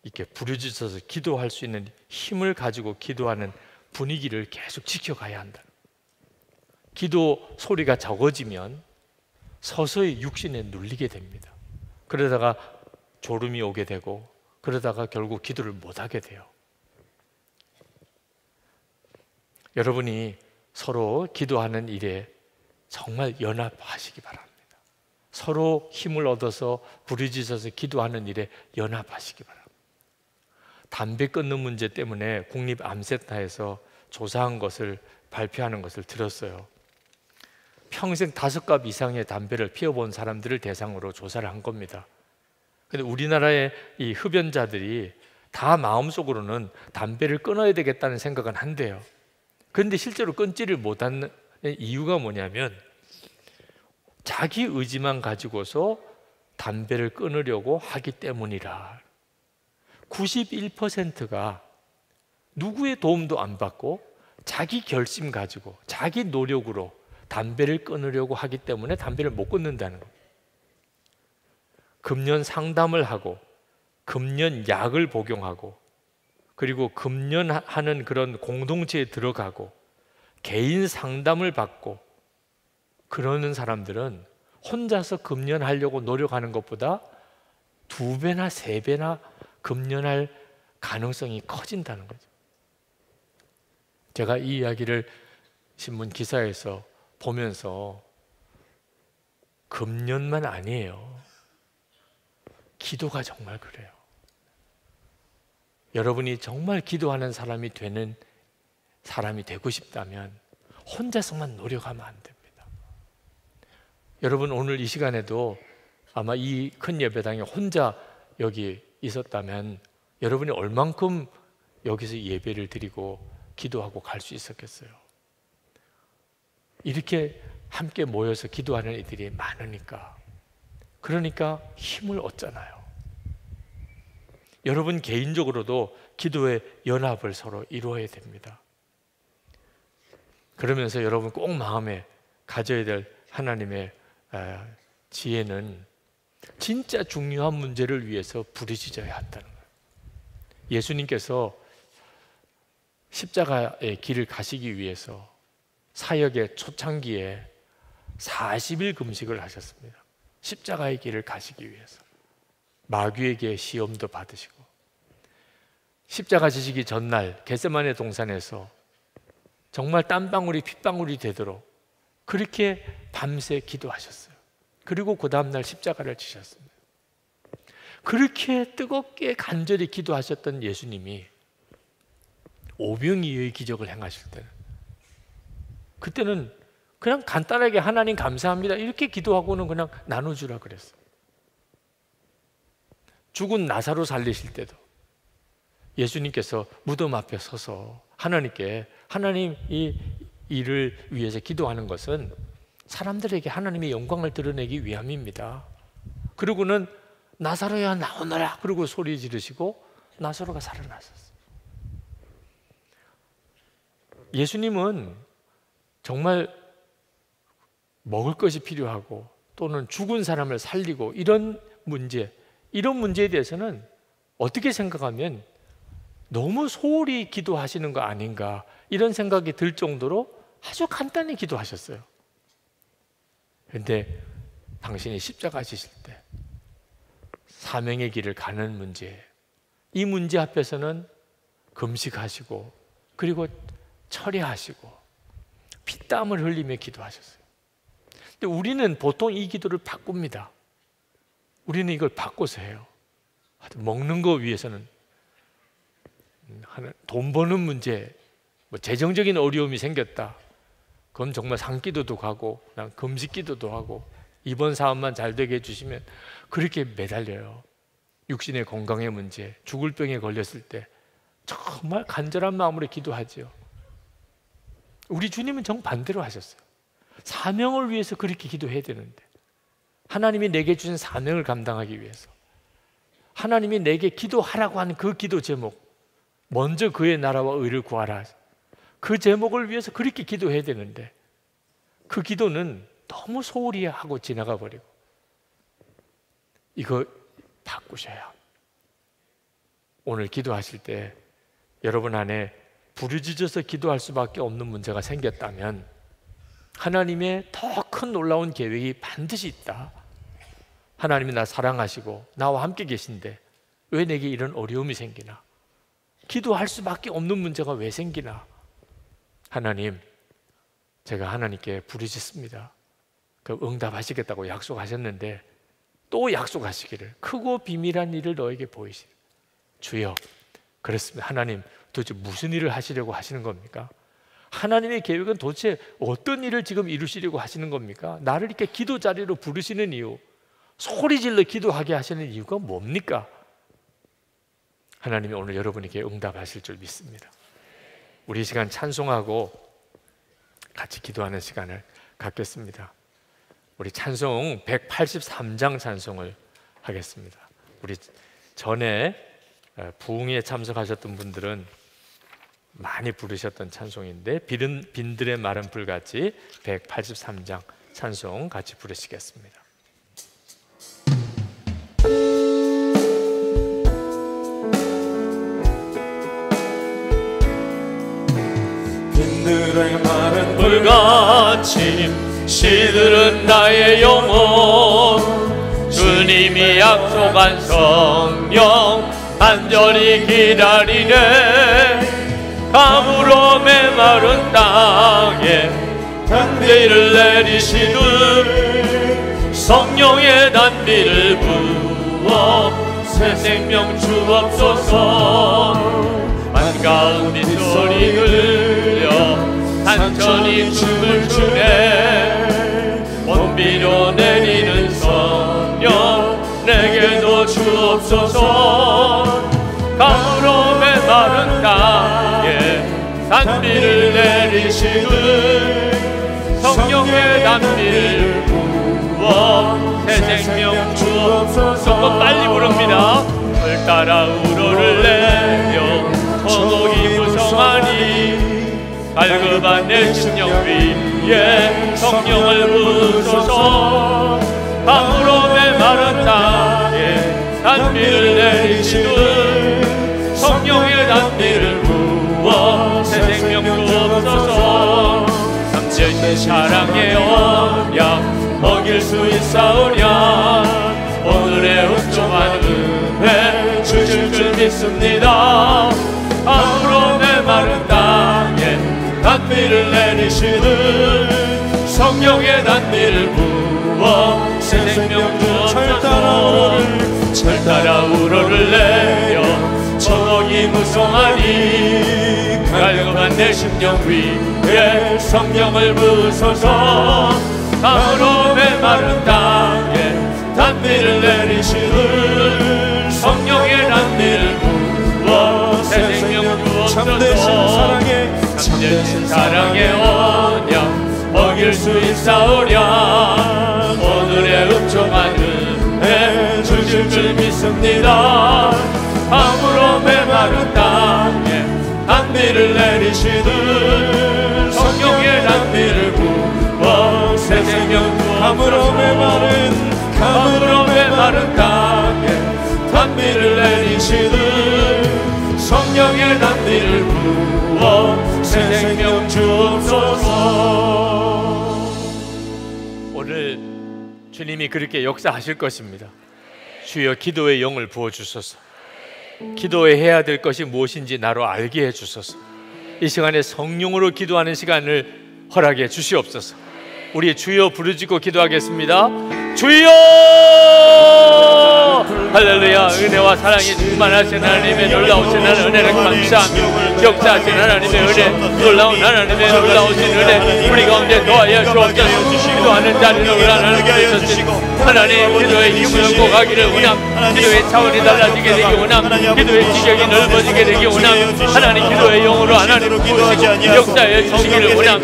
이렇게 부르짖어서 기도할 수 있는 힘을 가지고 기도하는 분위기를 계속 지켜가야 한다. 기도 소리가 적어지면 서서히 육신에 눌리게 됩니다. 그러다가 졸음이 오게 되고, 그러다가 결국 기도를 못하게 돼요. 여러분이 서로 기도하는 일에 정말 연합하시기 바랍니다. 서로 힘을 얻어서 부르짖어서 기도하는 일에 연합하시기 바랍니다. 담배 끊는 문제 때문에 국립암센터에서 조사한 것을 발표하는 것을 들었어요. 평생 5갑 이상의 담배를 피워본 사람들을 대상으로 조사를 한 겁니다. 근데 우리나라의 이 흡연자들이 다 마음속으로는 담배를 끊어야 되겠다는 생각은 한대요. 그런데 실제로 끊지를 못하는 이유가 뭐냐면, 자기 의지만 가지고서 담배를 끊으려고 하기 때문이라. 91%가 누구의 도움도 안 받고 자기 결심 가지고 자기 노력으로 담배를 끊으려고 하기 때문에 담배를 못 끊는다는 겁니다. 금연 상담을 하고 금연 약을 복용하고 그리고 금연하는 그런 공동체에 들어가고 개인 상담을 받고 그러는 사람들은 혼자서 금연하려고 노력하는 것보다 2배나 3배나 금연할 가능성이 커진다는 거죠. 제가 이 이야기를 신문 기사에서 보면서 금연만 아니에요. 기도가 정말 그래요. 여러분이 정말 기도하는 사람이 되고 싶다면 혼자서만 노력하면 안 됩니다. 여러분 오늘 이 시간에도 아마 이 큰 예배당에 혼자 여기 있었다면 여러분이 얼만큼 여기서 예배를 드리고 기도하고 갈 수 있었겠어요? 이렇게 함께 모여서 기도하는 이들이 많으니까, 그러니까 힘을 얻잖아요. 여러분 개인적으로도 기도의 연합을 서로 이루어야 됩니다. 그러면서 여러분 꼭 마음에 가져야 될 하나님의 지혜는 진짜 중요한 문제를 위해서 부르짖어야 한다는 거예요. 예수님께서 십자가의 길을 가시기 위해서 사역의 초창기에 40일 금식을 하셨습니다. 십자가의 길을 가시기 위해서 마귀에게 시험도 받으시고, 십자가 지시기 전날 겟세마네 동산에서 정말 땀방울이 핏방울이 되도록 그렇게 밤새 기도하셨어요. 그리고 그 다음날 십자가를 지셨습니다. 그렇게 뜨겁게 간절히 기도하셨던 예수님이 오병이어의 기적을 행하실 때는, 그때는 그냥 간단하게 하나님 감사합니다 이렇게 기도하고는 그냥 나눠주라 그랬어요. 죽은 나사로 살리실 때도 예수님께서 무덤 앞에 서서 하나님께, 하나님 이 일을 위해서 기도하는 것은 사람들에게 하나님의 영광을 드러내기 위함입니다. 그리고는 나사로야 나오너라 그리고 소리 지르시고 나사로가 살아났었어요. 예수님은 정말 먹을 것이 필요하고 또는 죽은 사람을 살리고 이런 문제에 대해서는 어떻게 생각하면 너무 소홀히 기도하시는 거 아닌가 이런 생각이 들 정도로 아주 간단히 기도하셨어요. 그런데 당신이 십자가 지실 때 사명의 길을 가는 문제, 이 문제 앞에서는 금식하시고 그리고 철야하시고 피땀을 흘리며 기도하셨어요. 근데 우리는 보통 이 기도를 바꿉니다. 우리는 이걸 바꿔서 해요. 먹는 거 위해서는 돈 버는 문제, 재정적인 어려움이 생겼다. 그럼 정말 산기도도 가고 금식기도도 하고 이번 사업만 잘 되게 해주시면 그렇게 매달려요. 육신의 건강의 문제, 죽을 병에 걸렸을 때 정말 간절한 마음으로 기도하죠. 우리 주님은 정반대로 하셨어요. 사명을 위해서 그렇게 기도해야 되는데, 하나님이 내게 주신 사명을 감당하기 위해서, 하나님이 내게 기도하라고 하는 그 기도 제목, 먼저 그의 나라와 의를 구하라, 그 제목을 위해서 그렇게 기도해야 되는데 그 기도는 너무 소홀히 하고 지나가 버리고, 이거 바꾸셔야. 오늘 기도하실 때 여러분 안에 부르짖어서 기도할 수밖에 없는 문제가 생겼다면 하나님의 더 큰 놀라운 계획이 반드시 있다. 하나님이 나 사랑하시고 나와 함께 계신데 왜 내게 이런 어려움이 생기나? 기도할 수밖에 없는 문제가 왜 생기나? 하나님, 제가 하나님께 부르짖습니다. 그 응답하시겠다고 약속하셨는데 또 약속하시기를, 크고 비밀한 일을 너에게 보이시리. 주여, 그렇습니다. 하나님, 도대체 무슨 일을 하시려고 하시는 겁니까? 하나님의 계획은 도대체 어떤 일을 지금 이루시려고 하시는 겁니까? 나를 이렇게 기도 자리로 부르시는 이유, 소리 질러 기도하게 하시는 이유가 뭡니까? 하나님이 오늘 여러분에게 응답하실 줄 믿습니다. 우리 시간 찬송하고 같이 기도하는 시간을 갖겠습니다. 우리 찬송 183장 찬송을 하겠습니다. 우리 전에 부흥회에 참석하셨던 분들은 많이 부르셨던 찬송인데, 빈들의 마른 불같이 183장 찬송 같이 부르시겠습니다. 빈들의 마른 불같이 시들은 나의 영혼 주님이 약속한 성령 간절히 기다리네. 감으로 메마른 땅에 단비를 내리시듯 성령의 단비를 부어 새 생명 주옵소서. 반가운 빗소리 들려 산천이 춤을 추네. 원비로 내리는 성령 내게도 주옵소서. 감으로 메마른 땅에 단비를 내리시듯 성령의 단비를 부어 새 생명 주옵소서. 조금 빨리 부릅니다. 절 따라 우로를 내려 천옥이 무성하니 갈급한 내 심령 위에 성령을 부으소서. 감으로 메마른 땅에 단비를 내리시듯 성령의 단비를 부어 새 생명 주옵소서. 삼천의 사랑의 언약 먹일 수 있사오랴. 오늘의 흡족한 은혜 주실 줄 믿습니다. 감으로 메마른 땅에 단비를 내리시듯 성령의 단비를 부어 새 생명 주옵소서. 절 따라 우로를 내려 천옥이 무성하니 갈급한 내 심령 위에 성령을 부으소서. 감으로 메마른 땅에 단비를 내리시듯 성령의 단비를 부어 새 생명 주옵소서. 참되신 사랑의 언약 먹일 수 있사오랴. 오늘의 흡족한 은혜 주실 줄 믿습니다. 감으로 메마른 땅에 단비를 내리시듯 성령의 단비를 부어 새 생명 주옵소서. 감으로 메마른 땅에 단비를 내리시듯 성령의 단비를 부어 새 생명 주옵소서. 오늘 주님이 그렇게 역사하실 것입니다. 주여 기도의 영을 부어주소서. 기도에 해야 될 것이 무엇인지 나로 알게 해주소서. 이 시간에 성령으로 기도하는 시간을 허락해 주시옵소서. 우리 주여 부르짖고 기도하겠습니다. 주여! 할렐루야. 은혜와 사랑이 충만하신 하나님의 놀라우신 은혜를 감사합니다. 역사하신 하나님의 은혜, 놀라운 하나님의 놀라우신 은혜 우리 가운데 더하여 주옵소서. 기도하는 자리를 하나님 주셨으니 하나님 기도의 힘을 얻고 가기를 원함. 기도의 차원이 달라지게 되기 원함. 기도의 지경이 넓어지게 되기 원함. 하나님 기도의 영으로 하나님 부으시고 역사에 주시기를 원함.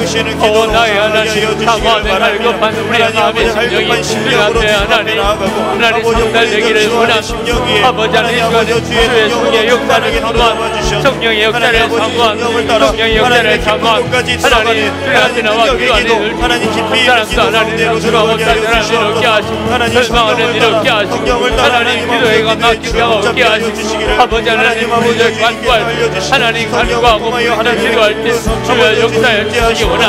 나의 하나님 사모하며 갈급한 우리의 마음의 심정이 주님 앞에 하나님 상달되기를 원함. 아버지 하나님 주의 성령의 역사를 사모한 성령의 역사를 사모한 성령의 역사를 사모한 하나님 주의 앞에 나와 기도하는 사람도 하나님 주가 사람을 얻게 하시고 절망하는 일 얻게 하시고 하나님 기도에 감사기가 얻게 하시고 아버지 하나님 우리를 간구할 하나님 간구하고 하나님 기도할 때 주의 역사에 주시기 원함.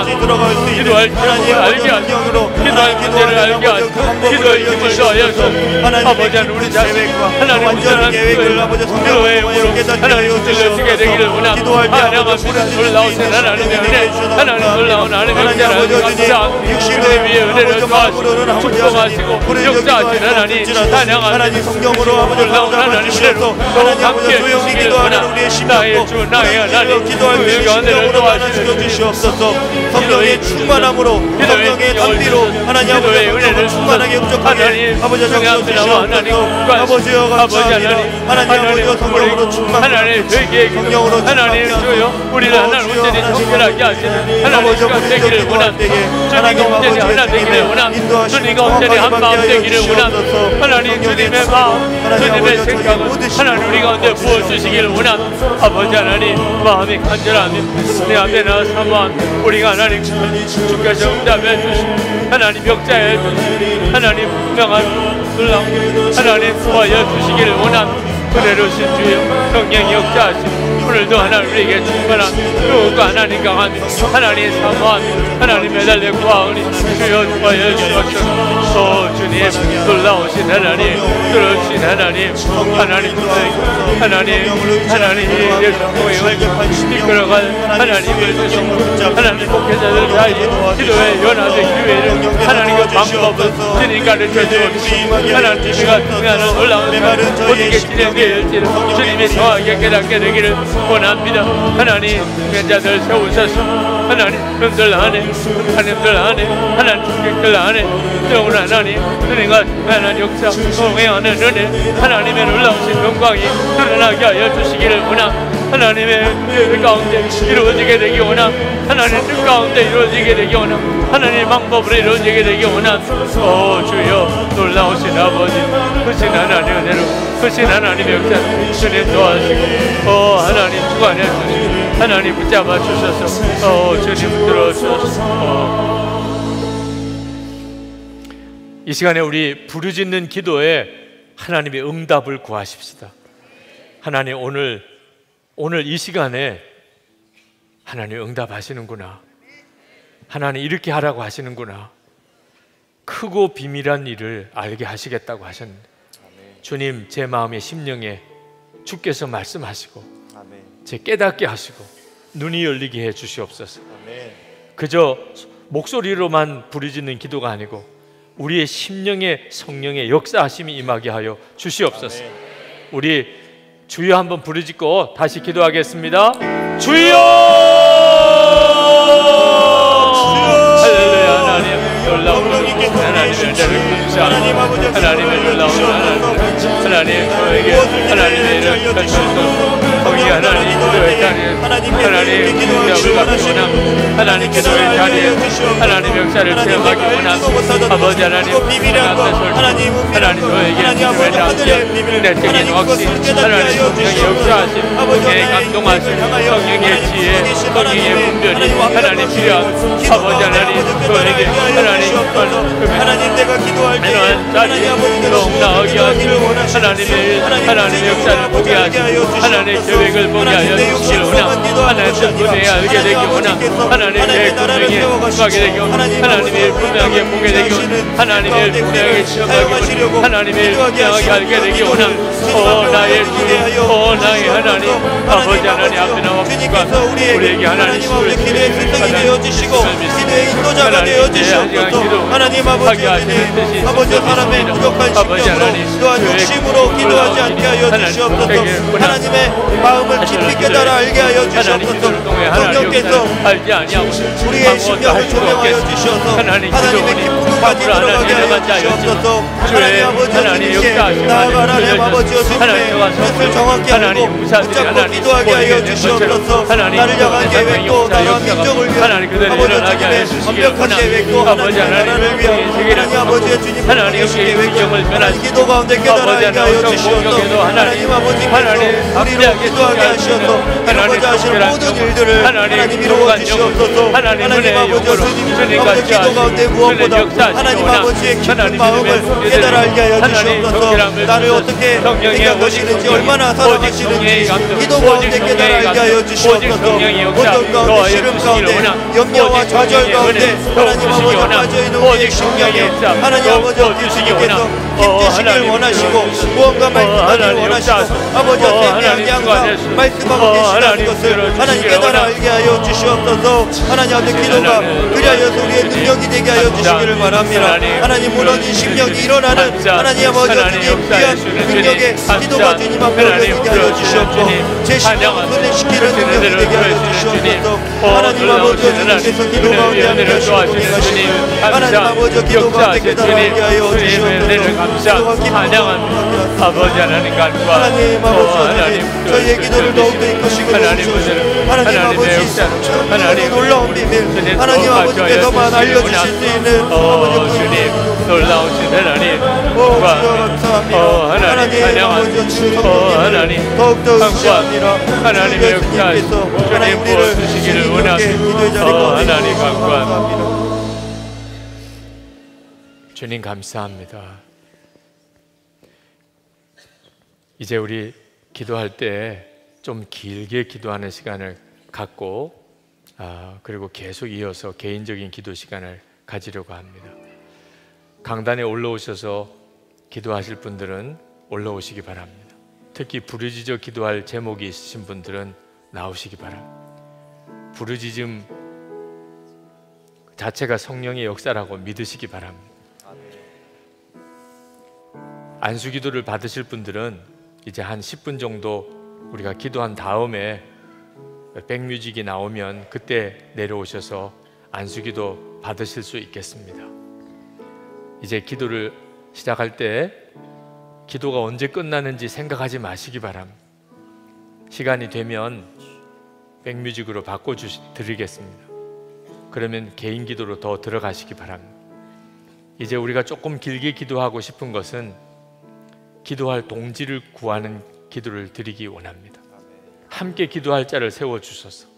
기도할 때 알게 하시고 기도할 문제를 알게 하시고 기도의 힘을 더하여서 아버지 하나님 우리 자신 하나님 운전한 기도의 힘으로 하나님 운전을 쓰게 되기를 원함. 하나님 놀라우신 하나님의 은혜 하나님 놀라운 하나님의 은혜를 감사합니다. 기도의 위에 은혜를 더하시고 축복하시고 역사하신 하나님 찬양하는 성경으로 놀라운 하나님 은혜로 더욱 함께 해주시기를 원함. 나의 주 나의 하나님 기도의 은혜를 더하시는 주시옵소서. 성령의 충만함으로 성령의 단비로 하나님 아버지 충만하게 흡족하게 아버지 성령 주시옵소서. 아버지여 감사합니다. 하나님 아버지여 성령으로 충만하게 성령으로 하나님 주여 우리를 하나님 온전히 정결하게 하시는 하나님 주가 되기를 원함. 주님과 온전히 하나 되기를 원함. 주님과 온전히 한 마음 되기를 원함. 하나님 주님의 마음 주님의 생각을 하나님 우리 가운데 부어주시기를 원함. 아버지 하나님 마음이 간절하며 내 앞에 나 사모한 우리가 하나님 주께서 응답해 주시고 하나님 역사해 주시고 하나님 분명한 놀라운 하나님 도와여 주시기를 원함. 은혜로우신 주여 성령이 역사하시고 오늘도 하나님 우리에게 충만한 그것과 하나님 강함이 하나님 사모함 하나님 매달려 구하오니 주여 구하여 주옵소서. 주님 놀라우신 하나님 그러신 하나님 하나님 예수님을 이끌어갈 하나님을 주시고 하나님 목회자들 사이에 기도의 연합의 기회를 하나님의 방법을 주님 가르쳐 주옵시고 하나님과 통하는 놀라운 삶 어떻게 진행되어질지를 주님이 정확하게 깨닫게 되기를 원합니다. 하나님 목회자들 세우셔서 하나님들 안에 하나님들 안에 영원 하나님 주님과 하나님 역사 동행하는 은혜 하나님의 놀라우신 영광이 드러나게 하여 주시기를 원합니다. 하나님의 가운데 이루어지게 되기 원함 하나님 뜻 가운데 이루어지게 되기 원함 하나님의 방법으로 이루어지게 되기 원함. 주여 놀라우신 아버지 크신 하나님의 은혜로 크신 하나님의 역사 주님 도와주시고 하나님 주관해 주시고 하나님 붙잡아 주셔서 주님 들어주셔서 이 시간에 우리 부르짖는 기도에 하나님의 응답을 구하십시다. 하나님 오늘 이 시간에 하나님 응답하시는구나. 하나님 이렇게 하라고 하시는구나. 크고 비밀한 일을 알게 하시겠다고 하셨는데 주님 제 마음의 심령에 주께서 말씀하시고 제 깨닫게 하시고 눈이 열리게 해 주시옵소서. 그저 목소리로만 부르짖는 기도가 아니고 우리의 심령에 성령의 역사하심이 임하게 하여 주시옵소서. 우리 주여 한번 부르짖고 다시 기도하겠습니다. 주여! 할렐루야. 하나님 놀라운 하나님의 은혜를 감사합니다. 하나님의 놀라운 하나님 저에게 하나님의 은혜를 펼쳐주소서. 거기 하나님 기도의 자리에 하나님 응답을 받기 원함 하나님 기도의 자리에 하나님 역사를 체험하기 원함 아버지 하나님 하나님 저에게 기도의 자리에 내적인 확신 하나님 성령의 역사하심 성령의 감동하심 성령의 지혜 성령의 분별이 하나님 필요한 아버지 하나님 저에게 하나님 내가 기도할 때 자리에 더욱 나아가게 하시고 하나님의 역사를 보게 하시고 하나님의 계획을 보게 하여 주시길 원함 하나님의 분명히 알게 되기 원함 하나님의 계획 분명히 하게 되기 원함 하나님의 분명하게 보게 되기 원함 하나님의 분명하게 지켜가기 원함 하나님의 분명하게 알게 되기 원함 나의 주님 나의 하나님 아버지 하나님 앞에 나와 부가 우리에게 하나님 기도의 필성이 되어주시고 기도의 인도자가 되어주시옵소서. 하나님 아버지 사람의 부족한 심령으로 또한 욕심으로 기도하지 않게 하여 주시옵소서. 하나님의 마음을 깊이 깨달아 알게 하여 주시옵소서. 성령께서 우리의 심령을 조명하여 주셔서 하나님의 깊음까지 들어가게 하여 주시옵소서. 하나님 아버지 주님께 나아가 하나님 아버지여 주님의 뜻을 정확히 알고 붙잡고 기도하게 하여 주시옵소서. 나를 향한 계획도 나라 민족을 위한 아버지 주님의 완벽한 계획도 하나님의 나라를 위한 하나님 아버지의 주님 하나님의 계획을 기도 가운데 깨달아 알게 하여 주시옵소서. 하나님 아버지께서 우리로 기도하게 하시옵소서. 이루고자 하시는 모든 일들을 하나님 이루어 주시옵소서. 하나님 아버지 주님 아버지 기도 가운데 무엇보다 하나님 아버지의 깊은 마음을 깨달아 알게 하여 주시옵소서. 나를 어떻게 생각하시는지 얼마나 사랑하시는지 기도 가운데 깨달아 알게 하여 주시옵소서. 어떤 가운데 시름 가운데 염려와 좌절 가운데 하나님 아버지 빠져있는 우리의 심령에 하나님 아버지 주님께서 힘주시길 원하시고 무언가 말씀하기를 원하시고 아버지 앞에 항상 말씀하고 계시다는 것을 하나님 깨달아 알게 하여 주시옵소서. 하나님 앞에 기도가 그리하여서 우리의 능력이 되게 하여 주시기를 바랍니다. 하나님 무너진 심령이 일어나는 하나님 아버지 주님 귀한 능력의 기도가 주님 앞에 올려지게 하여 주시옵고 제 심령을 소진시키는 능력이 되게 하여 주시옵소서. 하나님 아버지 주님께서 기도 가운데 함께 하시고 동행하시고 하나님 아버지 기도 가운데 깨달아 알게 하여 주시옵소서. 찬양합니다. 아버지 하나님 간과 하나님 아버지 저희의 기도를 더욱더 이끄시고 주시옵소서. 하나님 아버지 하나님 놀라운 비밀 하나님 아버지께서만 알려주실 수 있는 아버지 주님 놀라우신 하나님 하나님 찬양합니다. 하나님 더욱더 의지합니다. 하나님의 역사에서 주님 보여주시기를 원합니다. 하나님 간과 주님 감사합니다. 이제 우리 기도할 때 좀 길게 기도하는 시간을 갖고 그리고 계속 이어서 개인적인 기도 시간을 가지려고 합니다. 강단에 올라오셔서 기도하실 분들은 올라오시기 바랍니다. 특히 부르짖어 기도할 제목이 있으신 분들은 나오시기 바랍니다. 부르짖음 자체가 성령의 역사라고 믿으시기 바랍니다. 안수기도를 받으실 분들은 이제 한 10분 정도 우리가 기도한 다음에 백뮤직이 나오면 그때 내려오셔서 안수기도 받으실 수 있겠습니다. 이제 기도를 시작할 때 기도가 언제 끝나는지 생각하지 마시기 바랍니다. 시간이 되면 백뮤직으로 바꿔드리겠습니다. 그러면 개인 기도로 더 들어가시기 바랍니다. 이제 우리가 조금 길게 기도하고 싶은 것은 기도할 동지를 구하는 기도를 드리기 원합니다. 함께 기도할 자를 세워주소서.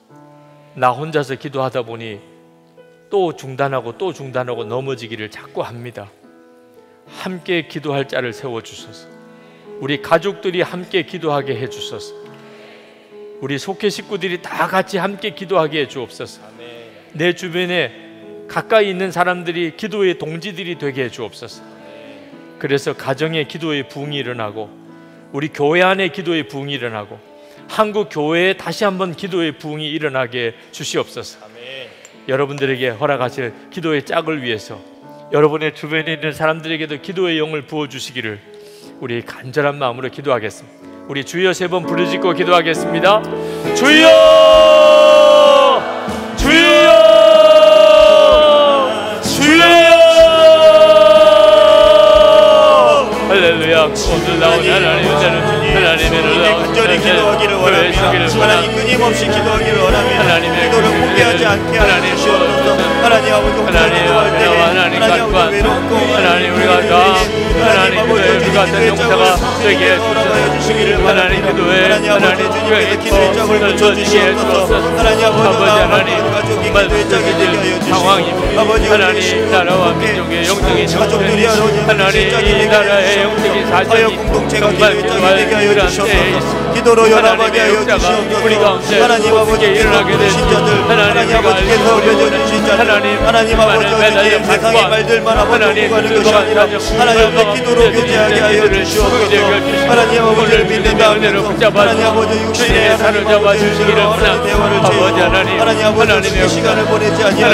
나 혼자서 기도하다 보니 또 중단하고 넘어지기를 자꾸 합니다. 함께 기도할 자를 세워주소서. 우리 가족들이 함께 기도하게 해주소서. 우리 속회 식구들이 다 같이 함께 기도하게 해주옵소서. 내 주변에 가까이 있는 사람들이 기도의 동지들이 되게 해주옵소서. 그래서 가정의 기도의 부흥이 일어나고 우리 교회 안에 기도의 부흥이 일어나고 한국 교회에 다시 한번 기도의 부흥이 일어나게 주시옵소서. 여러분들에게 허락하실 기도의 짝을 위해서 여러분의 주변에 있는 사람들에게도 기도의 영을 부어주시기를 우리 간절한 마음으로 기도하겠습니다. 우리 주여 3번 부르짖고 기도하겠습니다. 주여! 주여! 주여! 할렐루야. 오늘 나온 하나님의 은혜는 하나님의 놀라운 간절히 기도하기를 원합니다. 하나님 끊임없이 기도하기를 원합니다. 기도를 포기하지 않게 하여 주시옵소서. 하나님 아버지 혼자 기도할 때 하나님 아버지 외롭고 하나님 우리가 다 하나님 기도에 같은 용사가 되게 해주시기를 하나님 기도에 하나님 주님께서 기도의 짝을 붙여주시옵소서. 하나님 아버지 하나님 정말 상황입니다. 하나님 나라와 민족의 영적인 가족들이 하나님 이 나라의 영적인 사정이 공동체가 정말 기도의 짝이 되게 하여 주시옵소서. 기도로 연합하게 하여 주시옵소서. 하나님 아버지께서 부르신 자들 하나님 아버지께서 맺어주신 자들 하나님 아버지 어떻게 세상의 말들만 아버지 가는 것이 아니라 하나님 아버지 기도로 교제하게 하여 주시옵소서. 하나님 아버지를 믿는다 하면서 하나님 아버지 육신의 하나님 아버지를 하나님 대화를 제하고 하나님 아버지 시간을 보내지 아니하고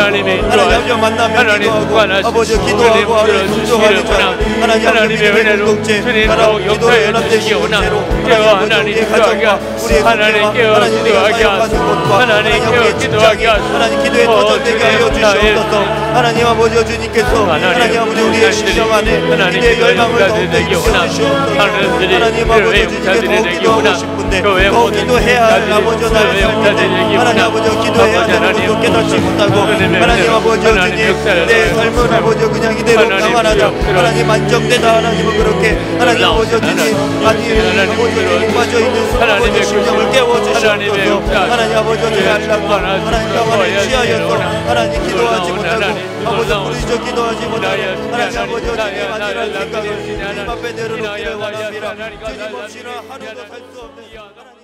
하나님 만나면 기도하고 아버지 기도하고 하나님 순종하는 자 하나님 믿음의 공동체 하나님 기도로 연합되신 문제로 하나님 우리의 가정과 우리의 가정과 하나님 우리가 사역하는 곳과 하나님 기도하게 하나님 기도에 터전되게 하여 주시옵소서. 하나님 아버지 주님께서 하나님 아버지 우리의 심령 안에 기도의 열망을 더욱더 일으켜주시옵소서. 하나님 아버지 주님께 더 기도하고 싶은데 더 기도해야 할 아버지 나의 삶인데 하나님 아버지 기도해야 되는 것도 깨닫지 못하고 하나님 아버지 주님 내 삶은 아버지 그냥 이대로 평안하다 하나님 안정되다 하나님은 그렇게 하나님 아버지 주님 아니 아버지 주님 빠져있는 아버지 심령을 깨워주시옵소서. 하나님 아버지 주님 알라고 하나님 평안을 취하여서 하나님 기도하지 못하고 아버지 부르짖어 기도하지 못하고 하나님 아버지 주님 아니란 생각을 주님 앞에 내려놓기를 원합니다. 주님 없이는 하루도 살 수 없는 하나님